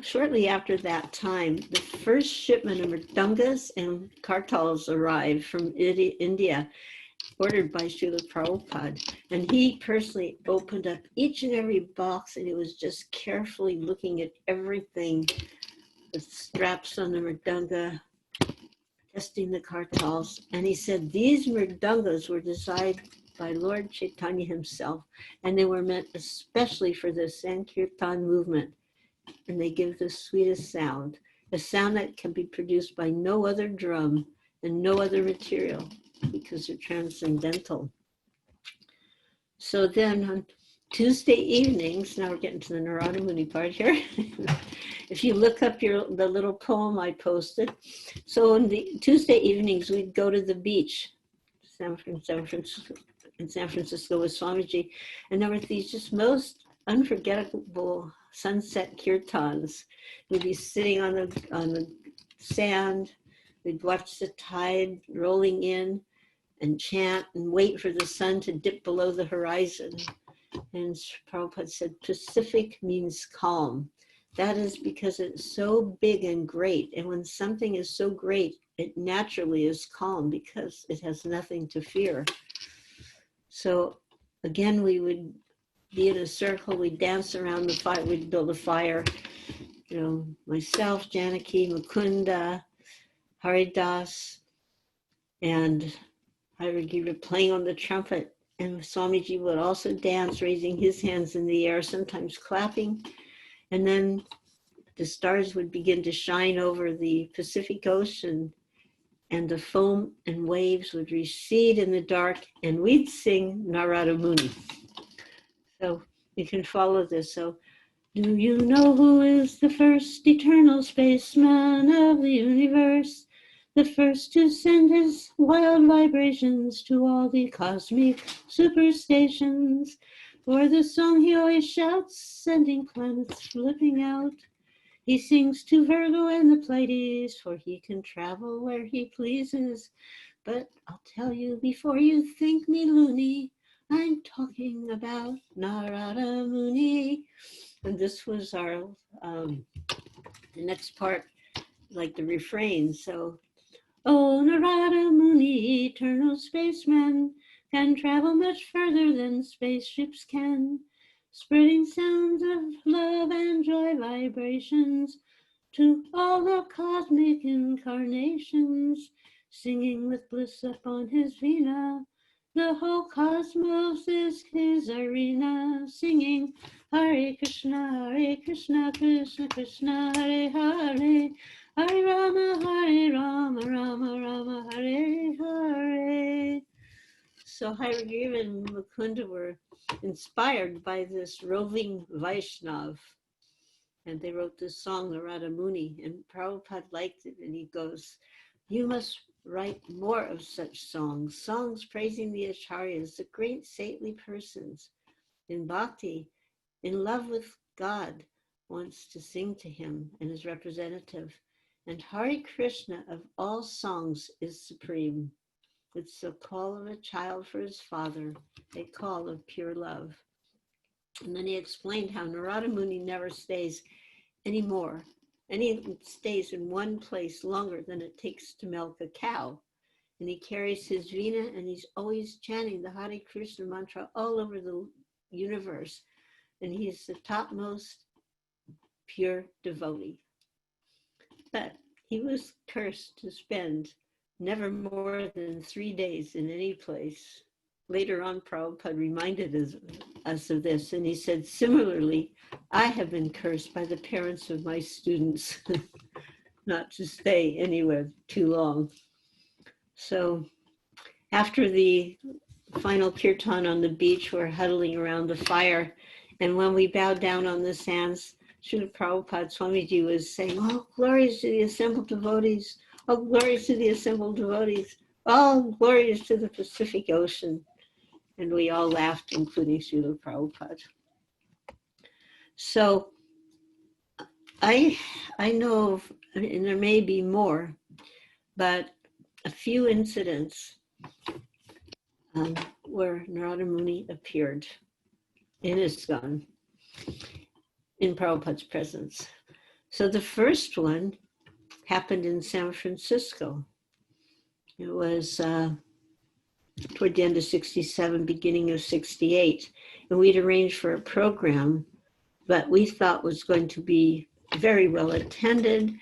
shortly after that time, the first shipment of mridangas and kartals arrived from India, ordered by Srila Prabhupada. And he personally opened up each and every box, and he was just carefully looking at everything, the straps on the mridanga, testing the kartals. And he said these mridangas were designed by Lord Chaitanya himself, and they were meant especially for the Sankirtan movement. And they give the sweetest sound, a sound that can be produced by no other drum and no other material, because they're transcendental. So then on Tuesday evenings, now we're getting to the Narada Muni part here. If you look up the little poem I posted, so in the Tuesday evenings, we'd go to the beach, in San Francisco with Swamiji, and there were these just most unforgettable sunset kirtans. We'd be sitting on the sand, we'd watch the tide rolling in and chant and wait for the sun to dip below the horizon. And Prabhupada said, Pacific means calm. That is because it's so big and great. And when something is so great, it naturally is calm because it has nothing to fear. So again, we would be in a circle, we'd dance around the fire, we'd build a fire. You know, myself, Janaki, Mukunda, Haridas, and Harigiva playing on the trumpet. And Swamiji would also dance, raising his hands in the air, sometimes clapping. And then the stars would begin to shine over the Pacific Ocean, and the foam and waves would recede in the dark, and we'd sing Narada Muni. So you can follow this. So, do you know who is the first eternal spaceman of the universe? The first to send his wild vibrations to all the cosmic superstations. For the song he always shouts, sending planets flipping out. He sings to Virgo and the Pleiades, for he can travel where he pleases. But I'll tell you before you think me loony, I'm talking about Narada Muni. And this was our, the next part, like the refrain. So, oh, Narada Muni, eternal spaceman, can travel much further than spaceships can, spreading sounds of love and joy vibrations to all the cosmic incarnations, singing with bliss upon his vina, The whole cosmos is his arena, singing Hare Krishna, Krishna Krishna, Hare Hare, Hare Rama, Rama Rama, Hare Hare. So Hayagriva and Mukunda were inspired by this roving Vaishnav. And they wrote this song, Narada Muni, and Prabhupada liked it. And he goes, you must write more of such songs, songs praising the acharyas, the great saintly persons in bhakti, in love with God, wants to sing to him and his representative. And Hare Krishna of all songs is supreme. It's the call of a child for his father, a call of pure love. And then he explained how Narada Muni never stays anymore. And he stays in one place longer than it takes to milk a cow. And he carries his veena and he's always chanting the Hare Krishna mantra all over the universe. And he is the topmost pure devotee. But he was cursed to spend never more than 3 days in any place. Later on, Prabhupada reminded us of this, and he said, similarly, I have been cursed by the parents of my students not to stay anywhere too long. So after the final kirtan on the beach, we're huddling around the fire, and when we bowed down on the sands, Srila Prabhupada Swamiji was saying, oh, glories to the assembled devotees, oh, glories to the assembled devotees, all glories to the Pacific Ocean. And we all laughed, including Srila Prabhupada. So I know of, and there may be more, but a few incidents where Narada Muni appeared in ISKCON in Prabhupada's presence. So the first one happened in San Francisco. It was toward the end of 67, beginning of 68. And we'd arranged for a program that we thought was going to be very well attended.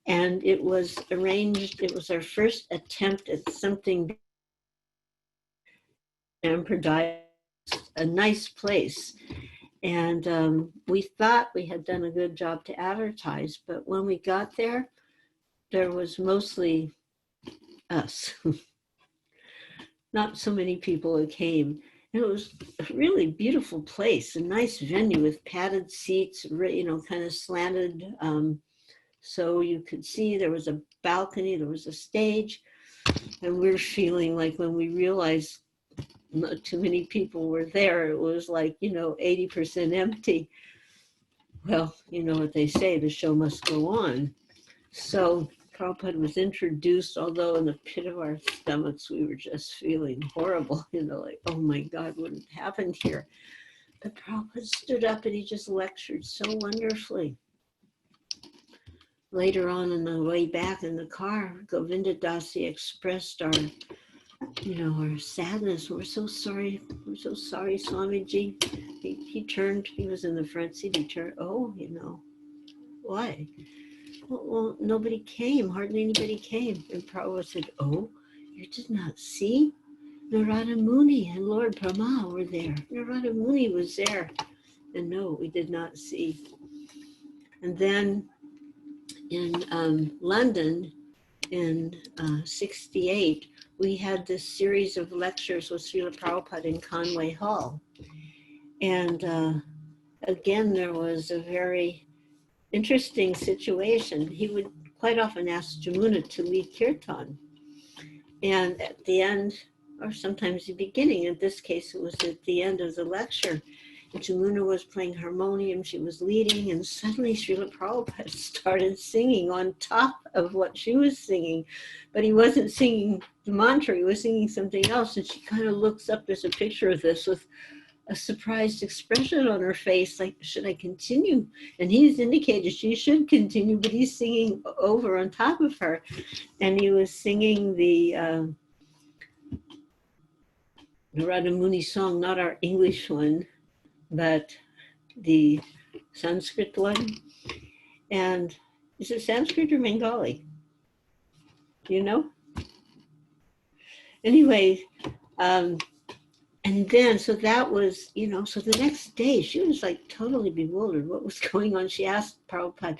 And it was arranged, it was our first attempt at something a nice place. And we thought we had done a good job to advertise, but when we got there, there was mostly us. Not so many people who came. And it was a really beautiful place, a nice venue with padded seats, kind of slanted. So you could see there was a balcony, there was a stage. And we're feeling like when we realized not too many people were there, it was like, 80% empty. Well, you know what they say, the show must go on. So Prabhupada was introduced, although in the pit of our stomachs, we were just feeling horrible, like, oh my God, what had happened here? But Prabhupada stood up and he just lectured so wonderfully. Later on the way back in the car, Govinda Dasi expressed our sadness. We're so sorry, Swamiji. He turned, he was in the front seat, he turned, why? Well, nobody came, hardly anybody came. And Prabhupada said, oh, you did not see? Narada Muni and Lord Brahma were there. Narada Muni was there. And no, we did not see. And then in London in 68, we had this series of lectures with Srila Prabhupada in Conway Hall. And again, there was a very interesting situation. He would quite often ask Jamuna to lead kirtan. And at the end, or sometimes the beginning, in this case, it was at the end of the lecture, Jamuna was playing harmonium, she was leading, and suddenly Srila Prabhupada started singing on top of what she was singing. But he wasn't singing the mantra, he was singing something else. And she kind of looks up, there's a picture of this with a surprised expression on her face, like, should I continue? And he's indicated she should continue, but he's singing over on top of her. And he was singing the Narada Muni song, not our English one, but the Sanskrit one. And is it Sanskrit or Bengali? You know? Anyway, And then, so that was, so the next day she was like totally bewildered. What was going on? She asked Prabhupada,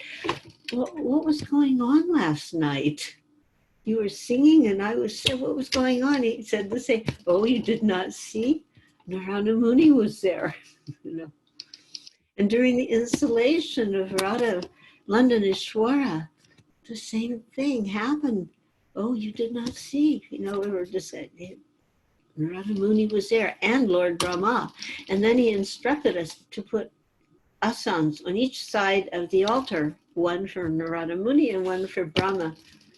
what was going on last night? You were singing and I was saying, what was going on? He said the same, oh, you did not see? Narada Muni was there. And during the installation of Radha London Ishwara, the same thing happened. Oh, you did not see. We were just Narada Muni was there and Lord Brahma. And then he instructed us to put asans on each side of the altar, one for Narada Muni and one for Brahma,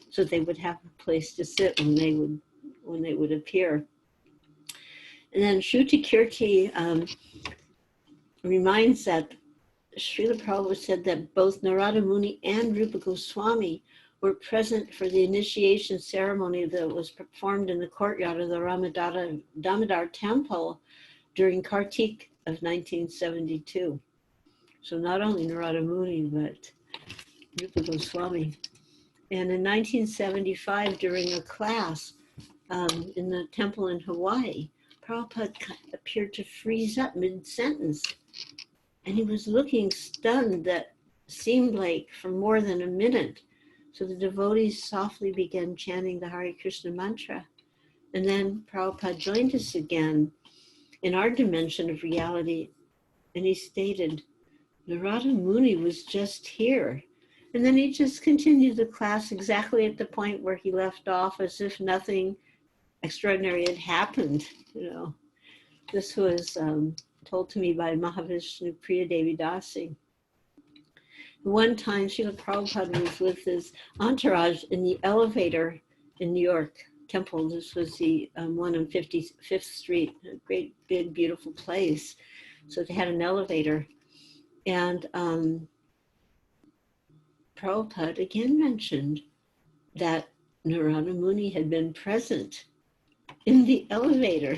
so they would have a place to sit when they would appear. And then Shruti Kirti reminds that Srila Prabhupada said that both Narada Muni and Rupa Goswami were present for the initiation ceremony that was performed in the courtyard of the Damodar temple during Kartik of 1972. So not only Narada Muni, but Rupa Goswami. And in 1975, during a class in the temple in Hawaii, Prabhupada appeared to freeze up mid-sentence. And he was looking stunned that seemed like for more than a minute. So the devotees softly began chanting the Hare Krishna mantra. And then Prabhupada joined us again in our dimension of reality. And he stated, Narada Muni was just here. And then he just continued the class exactly at the point where he left off, as if nothing extraordinary had happened. This was told to me by Mahavishnu Priya Devi Dasi. One time, Srila Prabhupada was with his entourage in the elevator in New York Temple. This was the one on 55th Street, a great, big, beautiful place. So they had an elevator. And Prabhupada again mentioned that Narada Muni had been present in the elevator.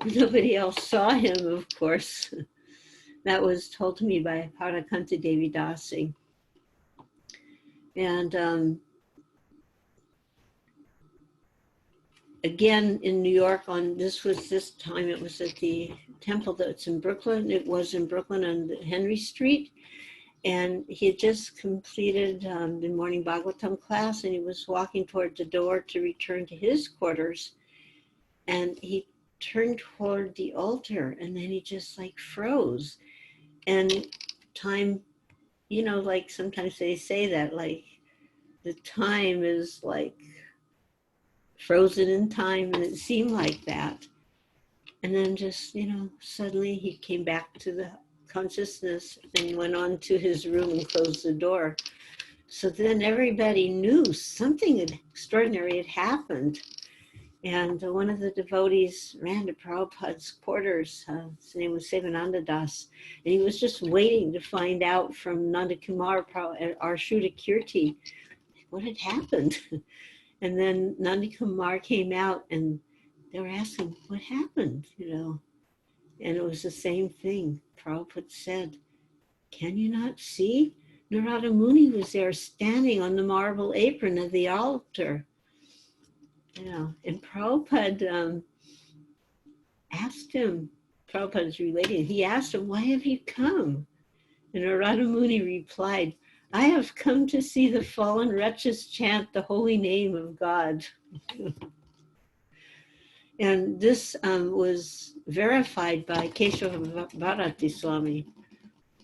Nobody else saw him, of course. That was told to me by Parakanta Devi Dasi. And again in New York, this time it was at the temple that's in Brooklyn. It was in Brooklyn on Henry Street. And he had just completed the morning Bhagavatam class, and he was walking toward the door to return to his quarters. And he turned toward the altar, and then he just like froze. And time, like sometimes they say that, like the time is like frozen in time, and it seemed like that. And then just, suddenly he came back to the consciousness and went on to his room and closed the door. So then everybody knew something extraordinary had happened. And one of the devotees ran to Prabhupada's quarters. His name was Sevananda Das. And he was just waiting to find out from Nanda Kumar, our Shruti Kirti, what had happened. And then Nanda Kumar came out and they were asking, what happened, And it was the same thing. Prabhupada said, can you not see? Narada Muni was there standing on the marble apron of the altar. And Prabhupada asked him, Prabhupada is relating, he asked him, why have you come? And Narada Muni replied, I have come to see the fallen wretches chant the holy name of God. And this was verified by Keshava Bharati Swami.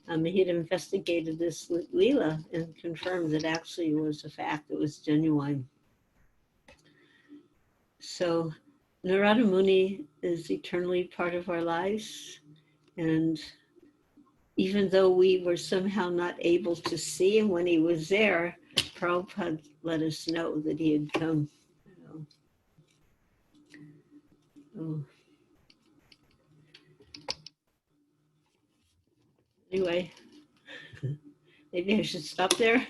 He had investigated this Leela and confirmed that actually it was a fact, it was genuine. So Narada Muni is eternally part of our lives. And even though we were somehow not able to see him when he was there, Prabhupada let us know that he had come. Oh. Anyway, maybe I should stop there.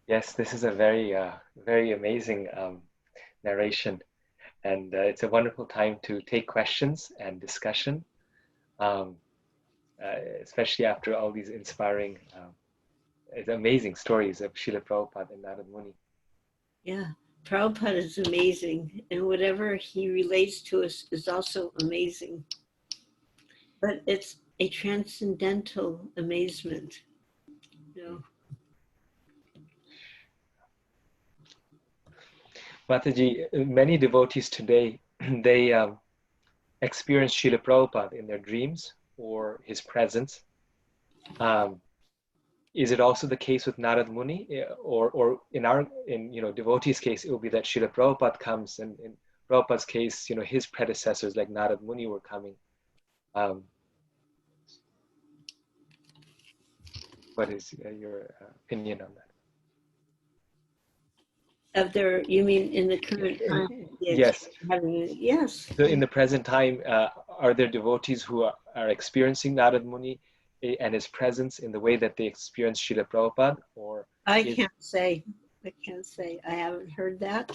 Yes, this is a very, very amazing narration, and it's a wonderful time to take questions and discussion, especially after all these inspiring, amazing stories of Srila Prabhupada and Narada Muni. Yeah, Prabhupada is amazing, and whatever he relates to us is also amazing. But it's a transcendental amazement, you know. Mataji, many devotees today, they experience Srila Prabhupada in their dreams or his presence. Is it also the case with Narada Muni, or in devotees' case, it will be that Srila Prabhupada comes, and in Prabhupada's case, his predecessors like Narada Muni were coming. What is your opinion on that? You mean in the current time? Yes. Yes. So in the present time, are there devotees who are experiencing Narada Muni and his presence in the way that they experience Srila Prabhupada? Or I can't say. I haven't heard that.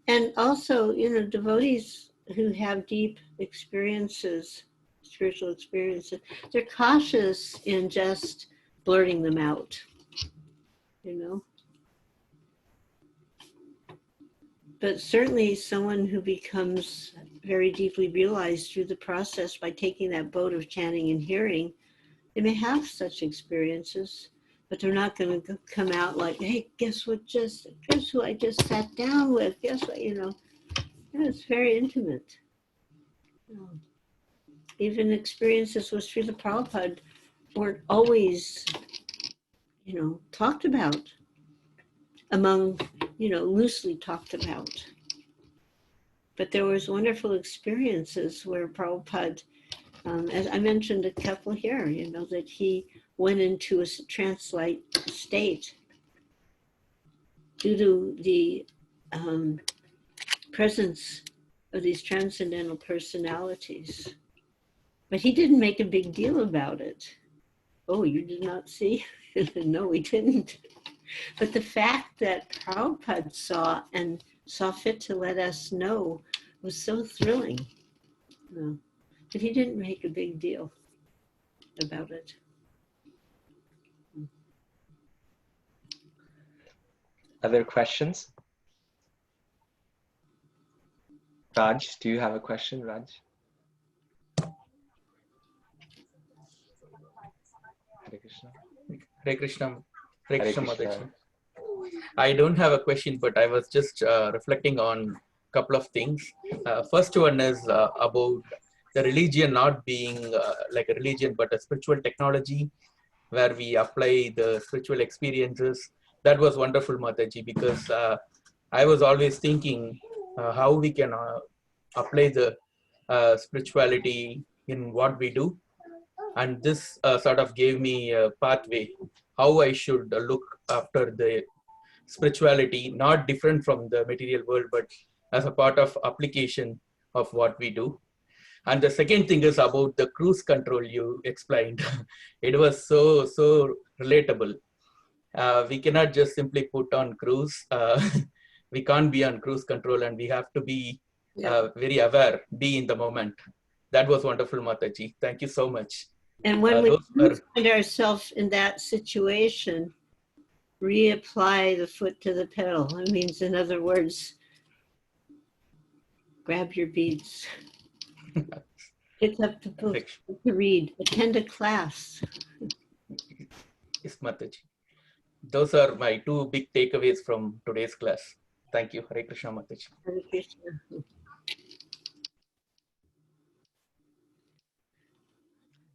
And also, devotees who have deep experiences, spiritual experiences, they're cautious in just blurting them out, But certainly someone who becomes very deeply realized through the process by taking that boat of chanting and hearing, they may have such experiences, but they're not going to come out like, hey, guess who I just sat down with? Guess what, it's very intimate. Even experiences with Srila Prabhupada weren't always, talked about among, loosely talked about. But there was wonderful experiences where Prabhupada, as I mentioned a couple here, that he went into a trance-like state due to the presence of these transcendental personalities. But he didn't make a big deal about it. Oh, you did not see? No, we didn't. But the fact that Prabhupada saw fit to let us know was so thrilling. But he didn't make a big deal about it. Other questions? Raj, do you have a question, Raj? Hare Krishna. Hare Krishna. Hare Krishna. Mataji. I don't have a question, but I was just reflecting on a couple of things. First one is about the religion not being like a religion, but a spiritual technology where we apply the spiritual experiences. That was wonderful, Mataji, because I was always thinking how we can apply the spirituality in what we do. And this sort of gave me a pathway, how I should look after the spirituality, not different from the material world, but as a part of application of what we do. And the second thing is about the cruise control you explained. It was so relatable. We cannot just simply put on cruise. We can't be on cruise control, and we have to be very aware, be in the moment. That was wonderful, Mataji. Thank you so much. And when we find ourselves in that situation, reapply the foot to the pedal. That means, in other words, grab your beads. Pick up the book to read. Attend a class. Yes, Mataji. Those are my two big takeaways from today's class. Thank you. Hare Krishna, Mataji. Hare Krishna.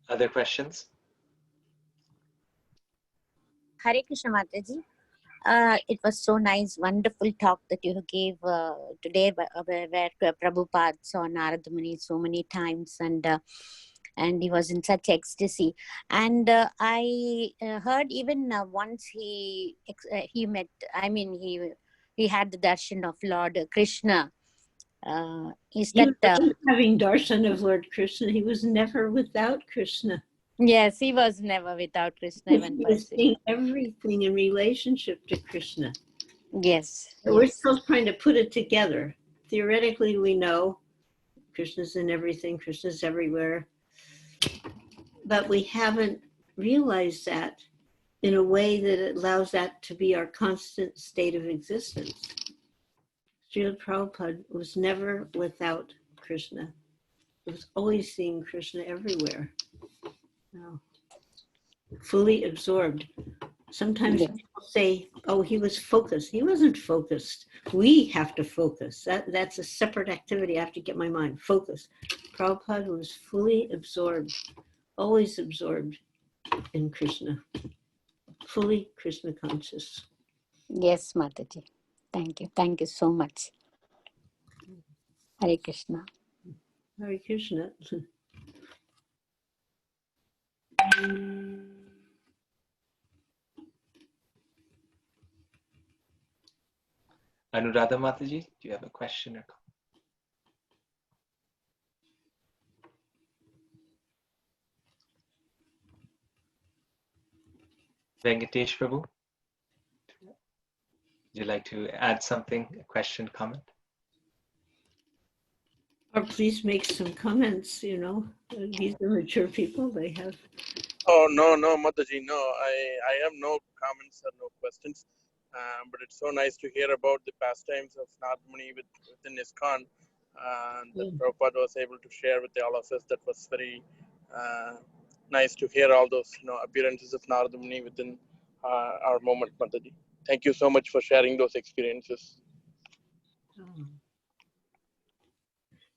Other questions? Hare Krishna, Mataji. It was so nice, wonderful talk that you gave today, where Prabhupada saw Narada Muni so many times, and he was in such ecstasy. And I heard even once he met, he had the darshan of Lord Krishna. He was having darshan of Lord Krishna. He was never without Krishna. Yes, he was never without Krishna. He was seeing everything in relationship to Krishna. Yes. We're still trying to put it together. Theoretically, we know Krishna's in everything, Krishna's everywhere. But we haven't realized that in a way that allows that to be our constant state of existence. Srila Prabhupada was never without Krishna. He was always seeing Krishna everywhere. No. Fully absorbed. Sometimes people say, oh, he was focused. He wasn't focused. We have to focus. That's a separate activity. I have to get my mind focused. Prabhupada was fully absorbed, always absorbed in Krishna. Fully Krishna conscious. Yes, Mataji. Thank you. Thank you so much. Hare Krishna. Hare Krishna. Anuradha Mataji, do you have a question or comment? Venkatesh Prabhu, would you like to add something, a question, comment? Or please make some comments, you know. These are mature people, they have. Oh, no, Mataji, no. I have no comments or no questions. But it's so nice to hear about the pastimes of Narada Muni within ISKCON. That Prabhupada was able to share with all of us. That was very nice to hear all those, appearances of Narada Muni within our moment, Mataji. Thank you so much for sharing those experiences.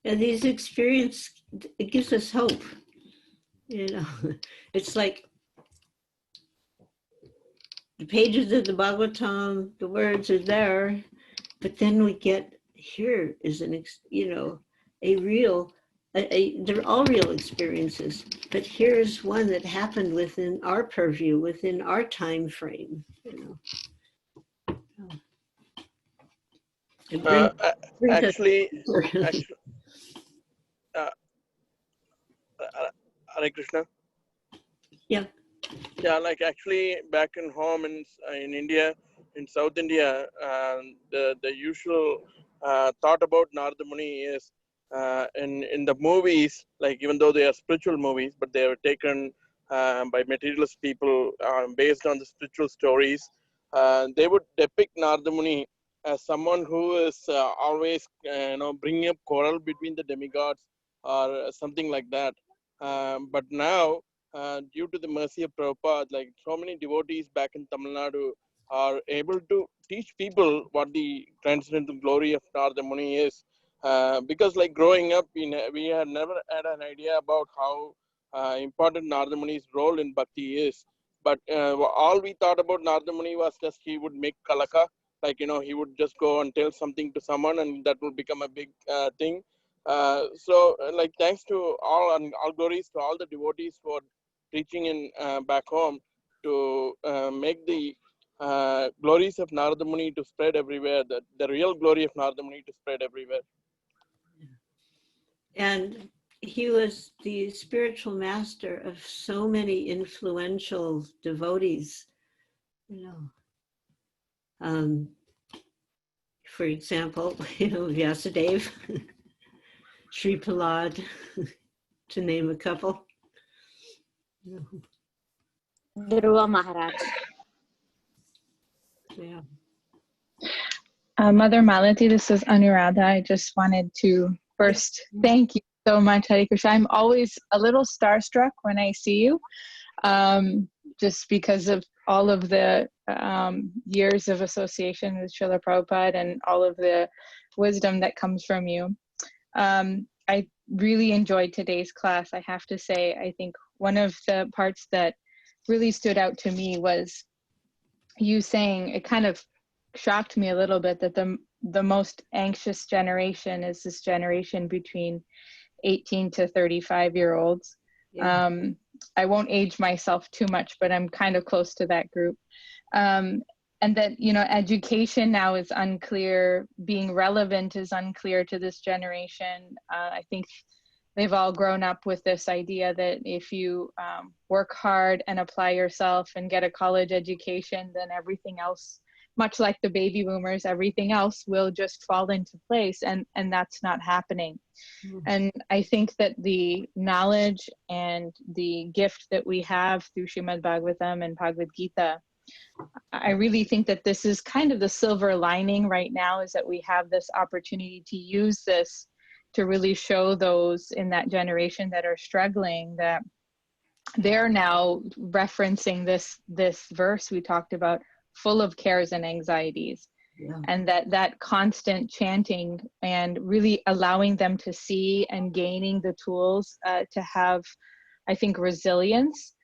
And these experiences, it gives us hope. You know, it's like the pages of the Bhagavatam, the words are there, but then we get, here is a real, they're all real experiences, but here's one that happened within our purview, within our time frame, It brings actually, Hare Krishna. Yeah. Yeah, like actually back in home in India, in South India, the usual thought about Narada Muni is in the movies, like even though they are spiritual movies, but they are taken by materialist people based on the spiritual stories. They would depict Narada Muni as someone who is always bringing up quarrel between the demigods or something like that. But now, due to the mercy of Prabhupada, like so many devotees back in Tamil Nadu are able to teach people what the transcendental glory of Narada Muni is. Because like growing up, we had never had an idea about how important Narada Muni's role in bhakti is. But all we thought about Narada Muni was just he would make kalaka, like, he would just go and tell something to someone and that will become a big thing. So like thanks to all glories to all the devotees for preaching in back home to make the glories of Narada Muni to spread everywhere, the real glory of Narada Muni to spread everywhere. And he was the spiritual master of so many influential devotees, for example, Vyasadeva, Sri Prahlad, to name a couple. Dhruva Maharaj. Yeah. Mother Malati, this is Anuradha. I just wanted to first thank you so much, Hare Krishna. I'm always a little starstruck when I see you, just because of all of the years of association with Srila Prabhupada and all of the wisdom that comes from you. I really enjoyed today's class, I have to say. I think one of the parts that really stood out to me was you saying, it kind of shocked me a little bit, that the most anxious generation is this generation between 18 to 35-year-olds. Yeah. I won't age myself too much, but I'm kind of close to that group. And that, education now is unclear, being relevant is unclear to this generation. I think they've all grown up with this idea that if you work hard and apply yourself and get a college education, then everything else, much like the baby boomers, everything else will just fall into place, and that's not happening. Mm-hmm. And I think that the knowledge and the gift that we have through Srimad Bhagavatam and Bhagavad Gita I really think that this is kind of the silver lining right now, is that we have this opportunity to use this to really show those in that generation that are struggling that they're now referencing this verse we talked about, full of cares and anxieties. Yeah. And that constant chanting and really allowing them to see and gaining the tools to have, I think, resilience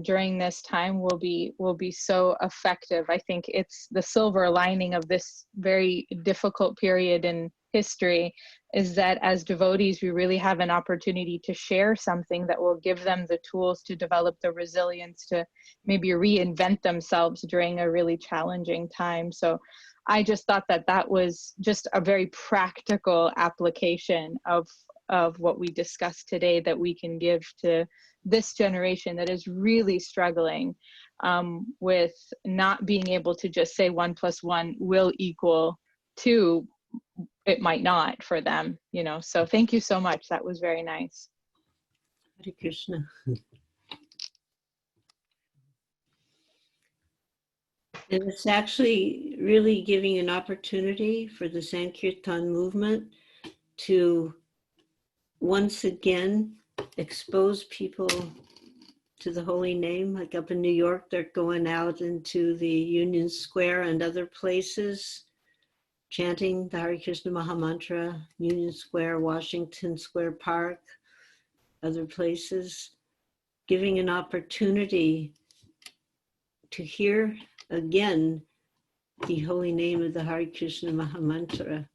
during this time will be so effective. I think it's the silver lining of this very difficult period in history, is that as devotees, we really have an opportunity to share something that will give them the tools to develop the resilience to maybe reinvent themselves during a really challenging time. So I just thought that that was just a very practical application of what we discussed today that we can give to this generation that is really struggling with not being able to just say 1 + 1 will equal 2. It might not for them, you know. So thank you so much. That was very nice. Hare Krishna. And it's actually really giving an opportunity for the Sankirtan movement to once again expose people to the holy name. Like up in New York, they're going out into the Union Square and other places, chanting the Hare Krishna Mahamantra, Union Square, Washington Square Park, other places, giving an opportunity to hear again the holy name of the Hare Krishna Mahamantra.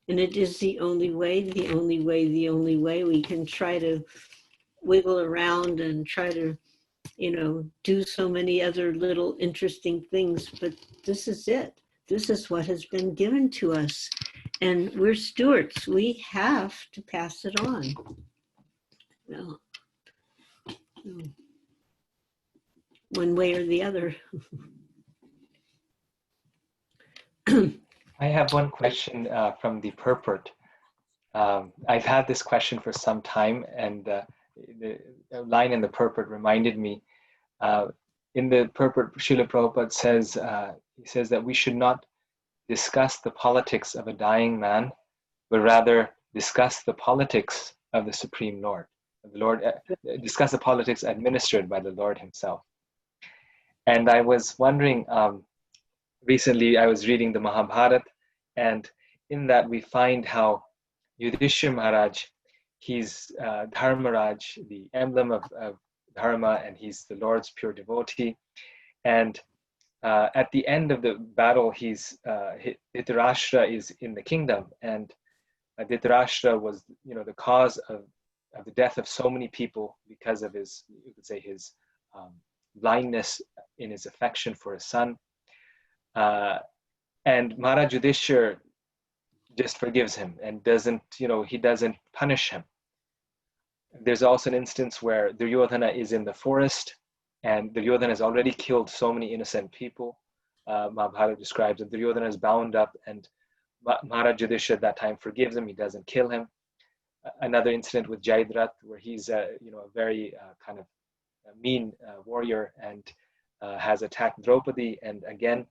And it is the only way, the only way, the only way. We can try to wiggle around and try to, you know, do so many other little interesting things, but this is it. This is what has been given to us. And we're stewards. We have to pass it on. No. One way or the other. I have one question from the purport. I've had this question for some time, and the line in the purport reminded me. In the purport, Srila Prabhupada says, he says that we should not discuss the politics of a dying man, but rather discuss the politics of the Supreme Lord. The Lord discuss the politics administered by the Lord himself. And I was wondering, recently I was reading the Mahabharata, and in that we find how Yudhishthira Maharaj, he's Dharmaraj, the emblem of Dharma, and he's the Lord's pure devotee. And at the end of the battle, Dhritarashtra is in the kingdom, and Dhritarashtra was, you know, the cause of the death of so many people because of his, you could say, his blindness in his affection for his son. And Maharaj Yudhishthira just forgives him and doesn't, you know, he doesn't punish him. There's also an instance where Duryodhana is in the forest, and Duryodhana has already killed so many innocent people. Mahabharata describes that Duryodhana is bound up, and Maharaj Yudhishthira at that time forgives him. He doesn't kill him. Another incident with Jayadratha, where he's you know, a very kind of mean warrior, and has attacked Draupadi, and again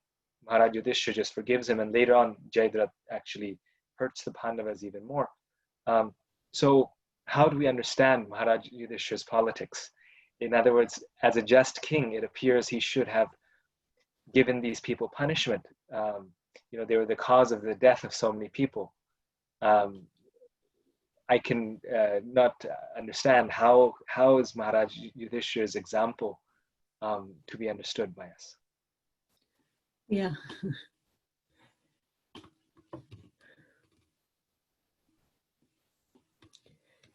Maharaj Yudhishthira just forgives him, and later on Jayadratha actually hurts the Pandavas even more. So how do we understand Maharaj Yudhishthira's politics? In other words, as a just king, it appears he should have given these people punishment. You know, they were the cause of the death of so many people. I can not understand how is Maharaj Yudhishthira's example to be understood by us. Yeah.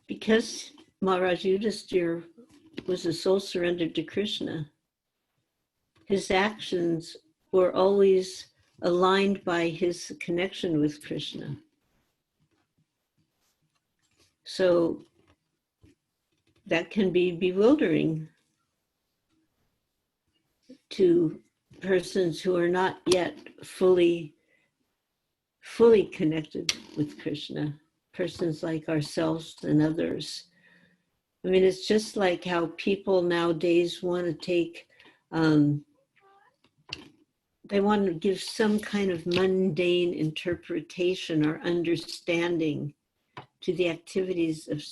Because Maharaj Yudhishthira was a soul surrendered to Krishna, his actions were always aligned by his connection with Krishna. So that can be bewildering to persons who are not yet fully connected with Krishna, persons like ourselves and others. I mean, it's just like how people nowadays want to take they want to give some kind of mundane interpretation or understanding to the activities of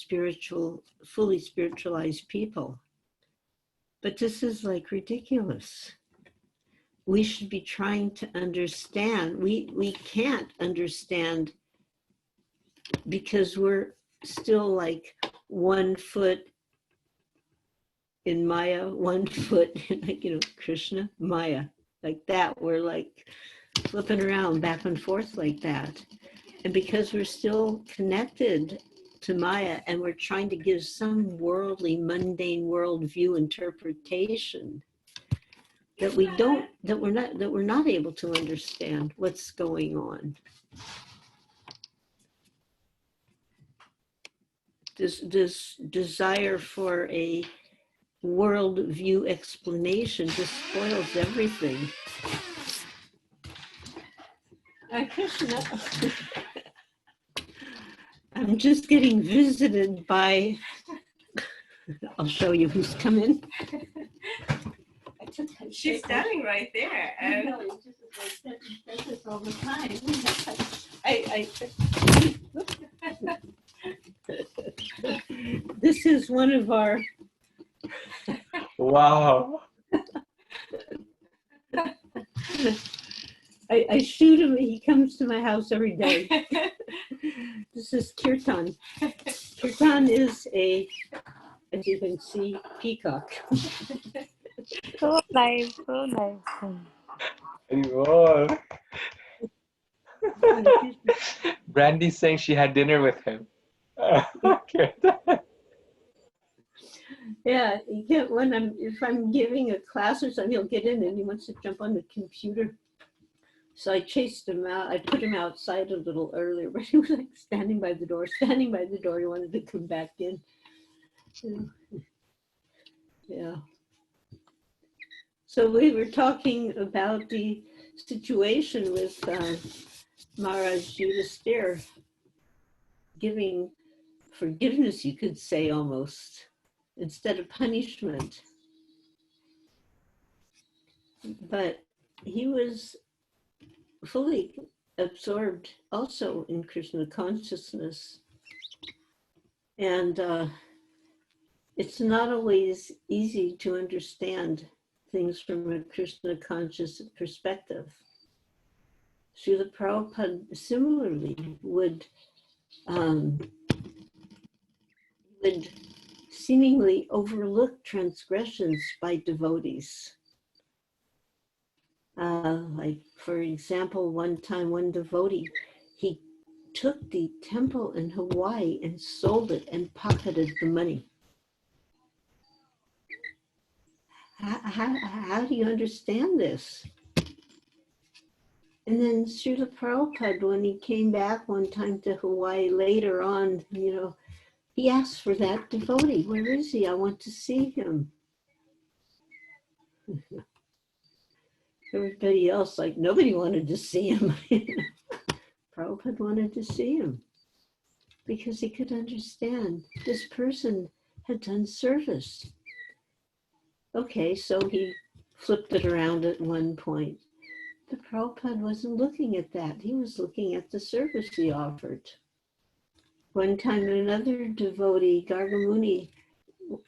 fully spiritualized people. But this is like ridiculous. We should be trying to understand. We can't understand because we're still like 1 foot in Maya, 1 foot in, like, Krishna, Maya, like that. We're like flipping around back and forth like that. And because we're still connected to Maya and we're trying to give some worldly, mundane worldview interpretation, that we're not able to understand what's going on. This desire for a worldview explanation just spoils everything. Krishna, I'm just getting visited by, I'll show you who's coming. She's standing right there. And does this all the time. This is one of our. Wow. I shoot him. He comes to my house every day. This is Kirtan. Kirtan is as you can see, peacock. So nice, so nice. Anymore. Brandy's saying she had dinner with him. Okay. Yeah, you can't. If I'm giving a class or something, he'll get in and he wants to jump on the computer. So I chased him out. I put him outside a little earlier, but he was like standing by the door. He wanted to come back in. Yeah. So we were talking about the situation with Maharaj Yudhisthira giving forgiveness, you could say, almost, instead of punishment. But he was fully absorbed also in Krishna consciousness. And it's not always easy to understand things from a Krishna conscious perspective. Srila Prabhupada similarly would seemingly overlook transgressions by devotees. Like, for example, one time, one devotee, he took the temple in Hawaii and sold it and pocketed the money. How do you understand this? And then Srila Prabhupada, when he came back one time to Hawaii later on, he asked for that devotee. Where is he? I want to see him. Everybody else, like, nobody wanted to see him. Prabhupada wanted to see him because he could understand this person had done service. Okay, so he flipped it around at one point. But Prabhupada wasn't looking at that. He was looking at the service he offered. One time, another devotee, Gargamuni,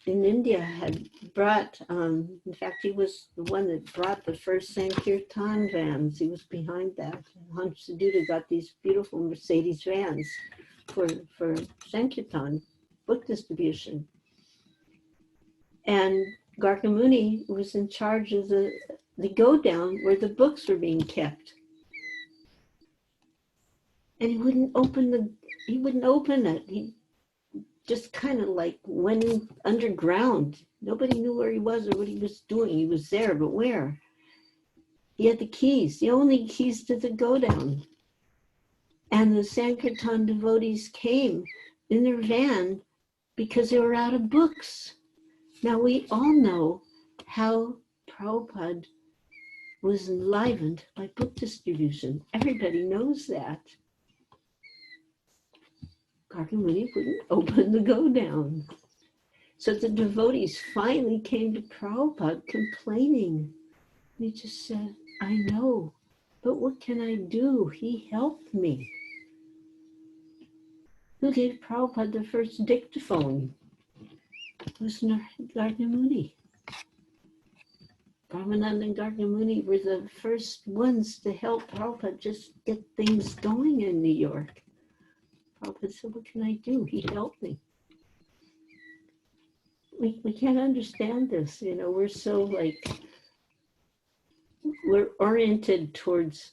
in India, had brought, in fact, he was the one that brought the first Sankirtan vans. He was behind that. Hansaduta got these beautiful Mercedes vans for Sankirtan book distribution. And Gargamuni was in charge of the go-down where the books were being kept. And he wouldn't open it. He just kind of like went underground. Nobody knew where he was or what he was doing. He was there, but where? He had the keys, the only keys to the go-down. And the Sankirtan devotees came in their van because they were out of books. Now we all know how Prabhupada was enlivened by book distribution. Everybody knows that. Gargamuni wouldn't open the go-down. So the devotees finally came to Prabhupada complaining. He just said, I know, but what can I do? He helped me. Who gave Prabhupada the first dictaphone? It was Gardner Mooney. Brahmananda and Gardner Mooney were the first ones to help Prabhupada just get things going in New York. Prabhupada said, what can I do? He helped me. We can't understand this, you know, we're so like, we're oriented towards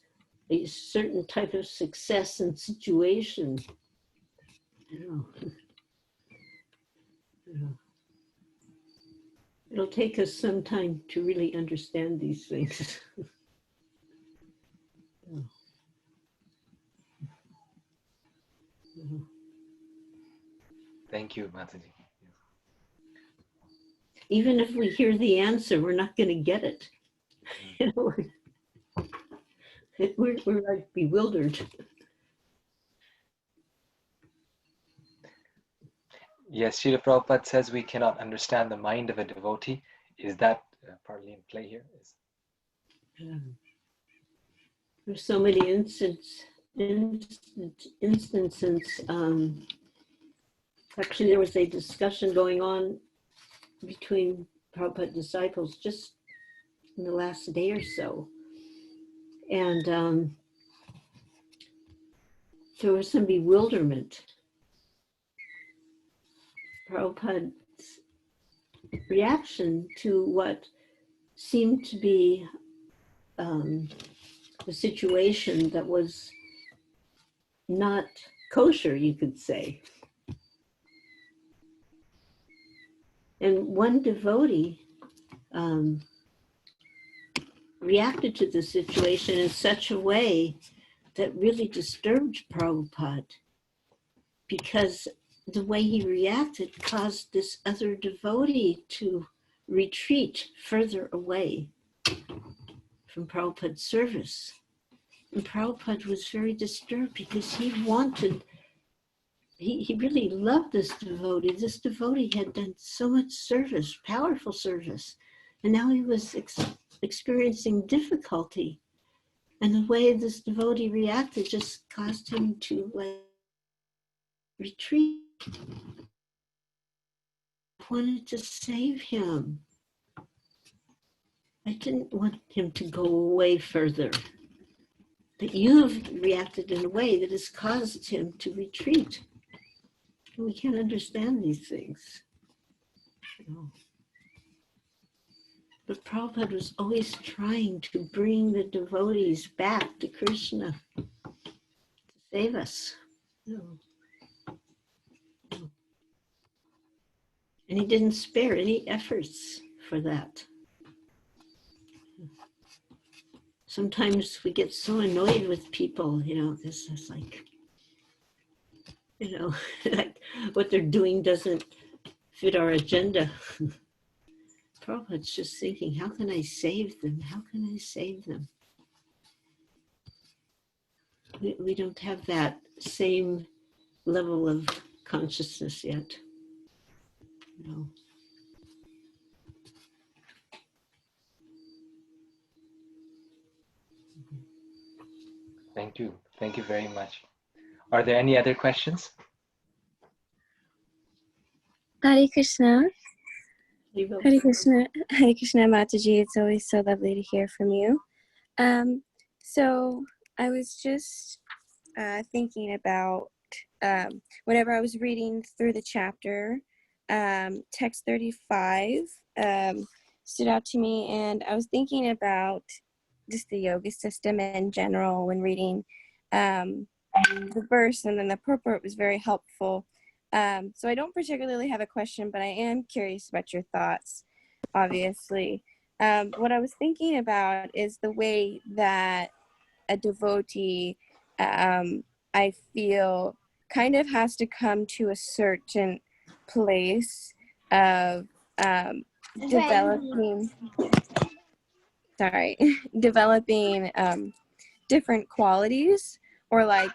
a certain type of success and situation. You know, you know. It'll take us some time to really understand these things. Thank you, Mataji. Even if we hear the answer, we're not going to get it. You know, we're like bewildered. Yes, Srila Prabhupada says we cannot understand the mind of a devotee. Is that partly in play here? There's so many instances. Actually, there was a discussion going on between Prabhupada disciples just in the last day or so. And there was some bewilderment. Prabhupada's reaction to what seemed to be a situation that was not kosher, you could say. And one devotee reacted to the situation in such a way that really disturbed Prabhupada, because the way he reacted caused this other devotee to retreat further away from Prabhupada's service. And Prabhupada was very disturbed because he wanted, he really loved this devotee. This devotee had done so much service, powerful service, and now he was experiencing difficulty. And the way this devotee reacted just caused him to retreat. I wanted to save him. I didn't want him to go away further. But you've reacted in a way that has caused him to retreat. And we can't understand these things. No. But Prabhupada was always trying to bring the devotees back to Krishna, to save us. No. No. And he didn't spare any efforts for that. Sometimes we get so annoyed with people, you know, this is like, you know, like what they're doing doesn't fit our agenda. Prabhupada's just thinking, how can I save them? How can I save them? We don't have that same level of consciousness yet. No. Thank you. Thank you very much. Are there any other questions? Hare Krishna. Hare Krishna. Hare Krishna, Mataji. It's always so lovely to hear from you. So I was just thinking about whenever I was reading through the chapter, text 35 stood out to me, and I was thinking about just the yoga system in general when reading the verse, and then the purport was very helpful. So I don't particularly have a question, but I am curious about your thoughts, obviously. What I was thinking about is the way that a devotee, I feel, kind of has to come to a certain place of developing different qualities, or like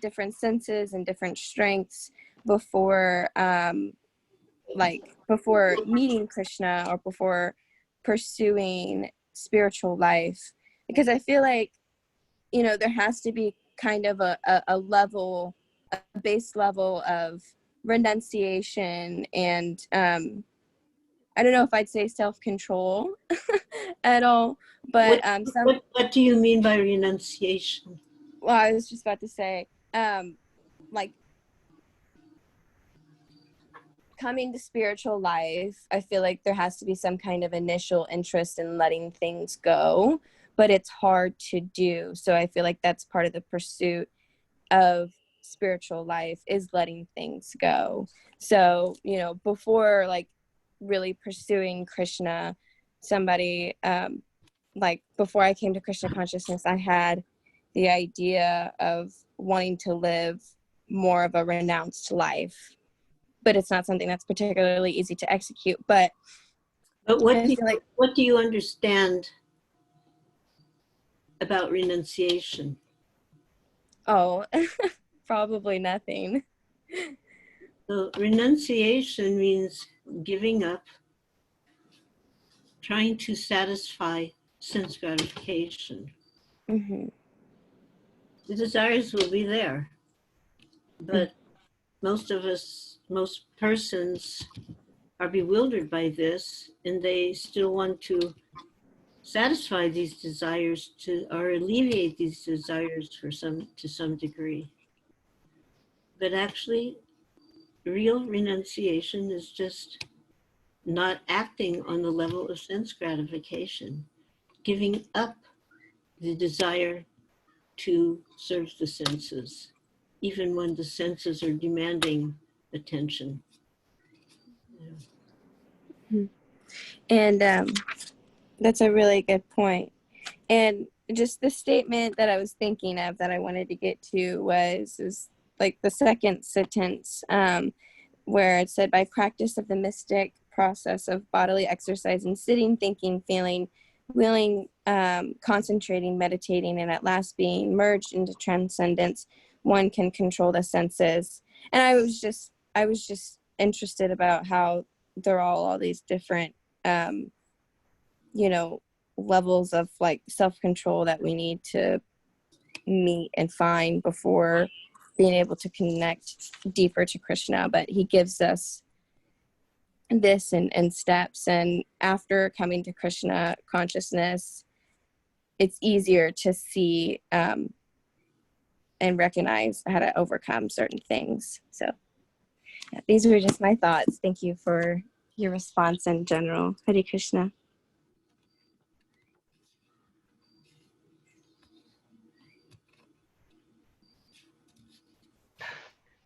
different senses and different strengths before before meeting Krishna or before pursuing spiritual life. because I feel like, you know, there has to be kind of a level, a base level of renunciation and I don't know if I'd say self-control at all, but what do you mean by renunciation? Well, I was just about to say, like coming to spiritual life, I feel like there has to be some kind of initial interest in letting things go, but it's hard to do. So I feel like that's part of the pursuit of spiritual life, is letting things go. So, you know, before like really pursuing Krishna, somebody like before I came to Krishna consciousness, I had the idea of wanting to live more of a renounced life, but it's not something that's particularly easy to execute. But what do you understand about renunciation? Oh, probably nothing. So renunciation means giving up, trying to satisfy sense gratification. Mm-hmm. The desires will be there, but most of us, most persons are bewildered by this, and they still want to satisfy these desires or alleviate these desires to some degree. But actually, real renunciation is just not acting on the level of sense gratification, giving up the desire to serve the senses, even when the senses are demanding attention. Yeah. And that's a really good point. And just the statement that I was thinking of that I wanted to get to is like the second sentence, where it said, by practice of the mystic process of bodily exercise and sitting, thinking, feeling, willing, concentrating, meditating, and at last being merged into transcendence, one can control the senses. And I was just interested about how they're all these different, you know, levels of like self-control that we need to meet and find before being able to connect deeper to Krishna. But he gives us this in steps, and after coming to Krishna consciousness, it's easier to see and recognize how to overcome certain things. So yeah, these were just my thoughts. Thank you for your response in general. Hare Krishna.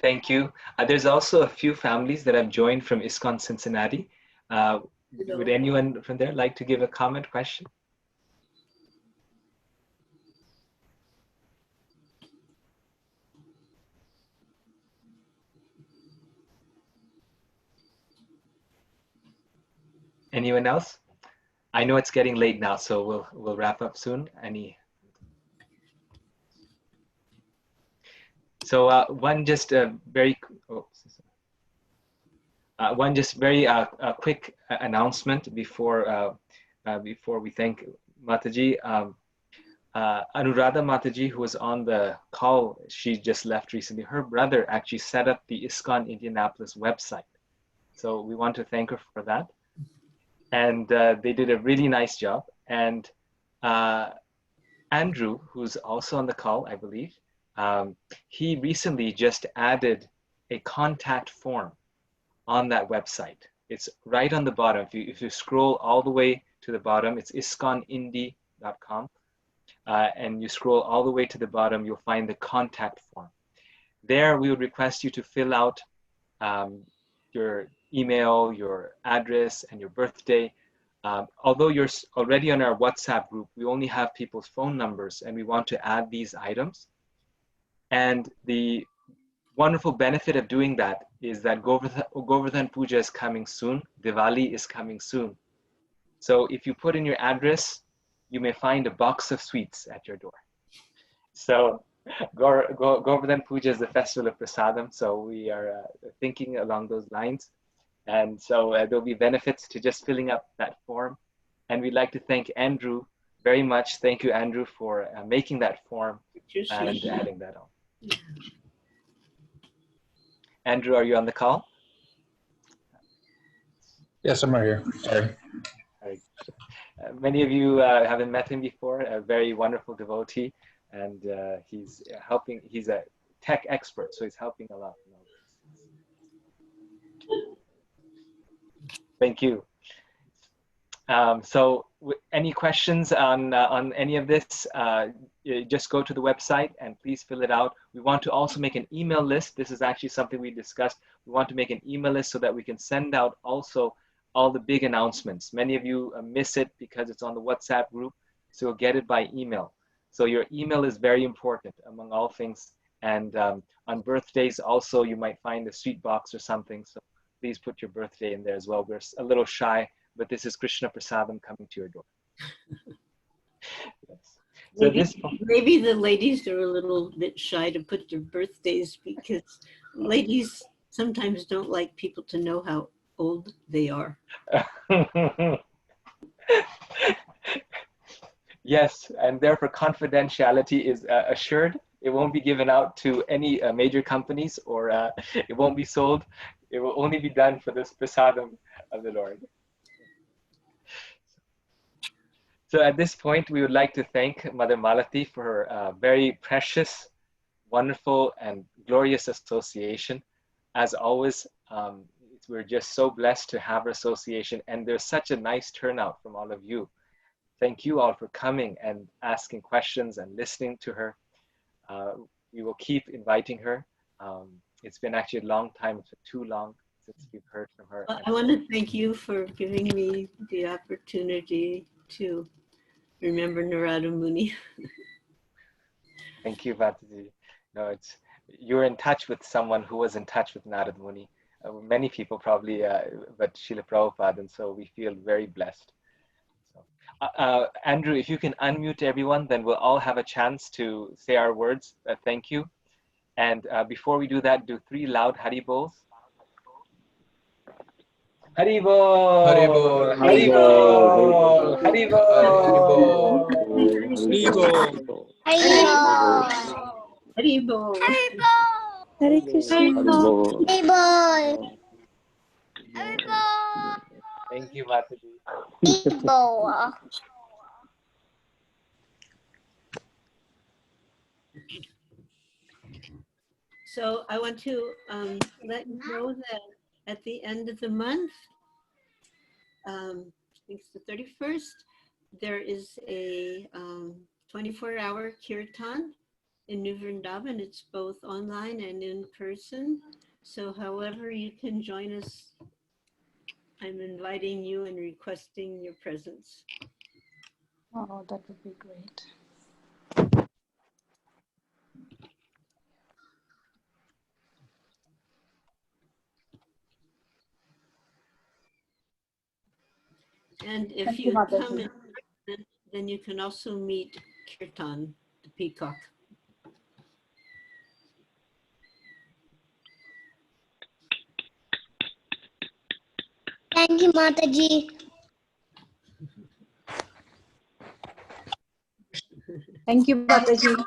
Thank you. There's also a few families that have joined from ISKCON Cincinnati. Would anyone from there like to give a comment, question? Anyone else? I know it's getting late now, so we'll wrap up soon. So one just very quick announcement before we thank Mataji. Anuradha Mataji, who was on the call, she just left recently. Her brother actually set up the ISKCON Indianapolis website. So we want to thank her for that. And they did a really nice job. And Andrew, who's also on the call, I believe, he recently just added a contact form on that website. It's right on the bottom. If you scroll all the way to the bottom, it's iskonindy.com. And you scroll all the way to the bottom, you'll find the contact form. There, we would request you to fill out your email, your address, and your birthday. Although you're already on our WhatsApp group, we only have people's phone numbers, and we want to add these items. And the wonderful benefit of doing that is that Govardhan Puja is coming soon. Diwali is coming soon. So if you put in your address, you may find a box of sweets at your door. So Govardhan Puja is the festival of prasadam. So we are thinking along those lines. And so there'll be benefits to just filling up that form. And we'd like to thank Andrew very much. Thank you, Andrew, for making that form Krishna. and adding that on. Andrew, are you on the call? Yes, I'm right here. Sorry. Many of you haven't met him before, a very wonderful devotee, and he's helping, he's a tech expert, so he's helping a lot. Thank you. So any questions on any of this, just go to the website and please fill it out. We want to also make an email list. This is actually something we discussed. We want to make an email list so that we can send out also all the big announcements. Many of you miss it because it's on the WhatsApp group, so you'll get it by email. So your email is very important among all things. And on birthdays also, you might find a sweet box or something. So please put your birthday in there as well. We're a little shy, but this is Krishna Prasadam coming to your door. Yes. So maybe the ladies are a little bit shy to put their birthdays because ladies sometimes don't like people to know how old they are. Yes, and therefore confidentiality is assured. It won't be given out to any major companies, or it won't be sold. It will only be done for this prasadam of the Lord. So at this point, we would like to thank Mother Malati for her very precious, wonderful, and glorious association. As always, we're just so blessed to have her association, and there's such a nice turnout from all of you. Thank you all for coming and asking questions and listening to her. We will keep inviting her. It's been actually a long time, it's been too long since we've heard from her. I want to thank you for giving me the opportunity to remember Narada Muni. Thank you, Mataji. No, you're in touch with someone who was in touch with Narada Muni. Many people probably, but Srila Prabhupada, and so we feel very blessed. So, Andrew, if you can unmute everyone, then we'll all have a chance to say our words. Thank you. And before we do that, do 3 loud Haribols. Haribol! Haribol! Haribol! Haribol! Haribol! Haribol! Hare Krishna. Thank you, Mataji. So I want to let you know that at the end of the month, I think it's the 31st, there is a 24-hour kirtan in New Vrindavan. It's both online and in person. So however you can join us, I'm inviting you and requesting your presence. Oh, that would be great. And if you come in, then you can also meet Kirtan, the peacock. Thank you, Mataji. Thank you, Mataji.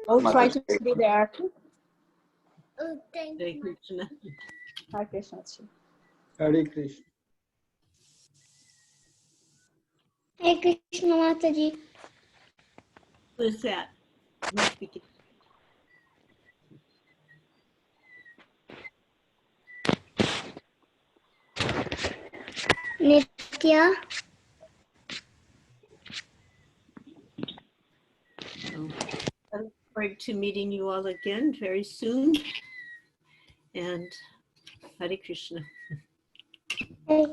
I'll try to be there. Oh, thank Hare you. Krishna. Hare Krishna. Hare Krishna. Hare Krishna, Mataji. Who is that? Who's speaking? Nitya. So, I look forward to meeting you all again very soon. And Hare Krishna. Hare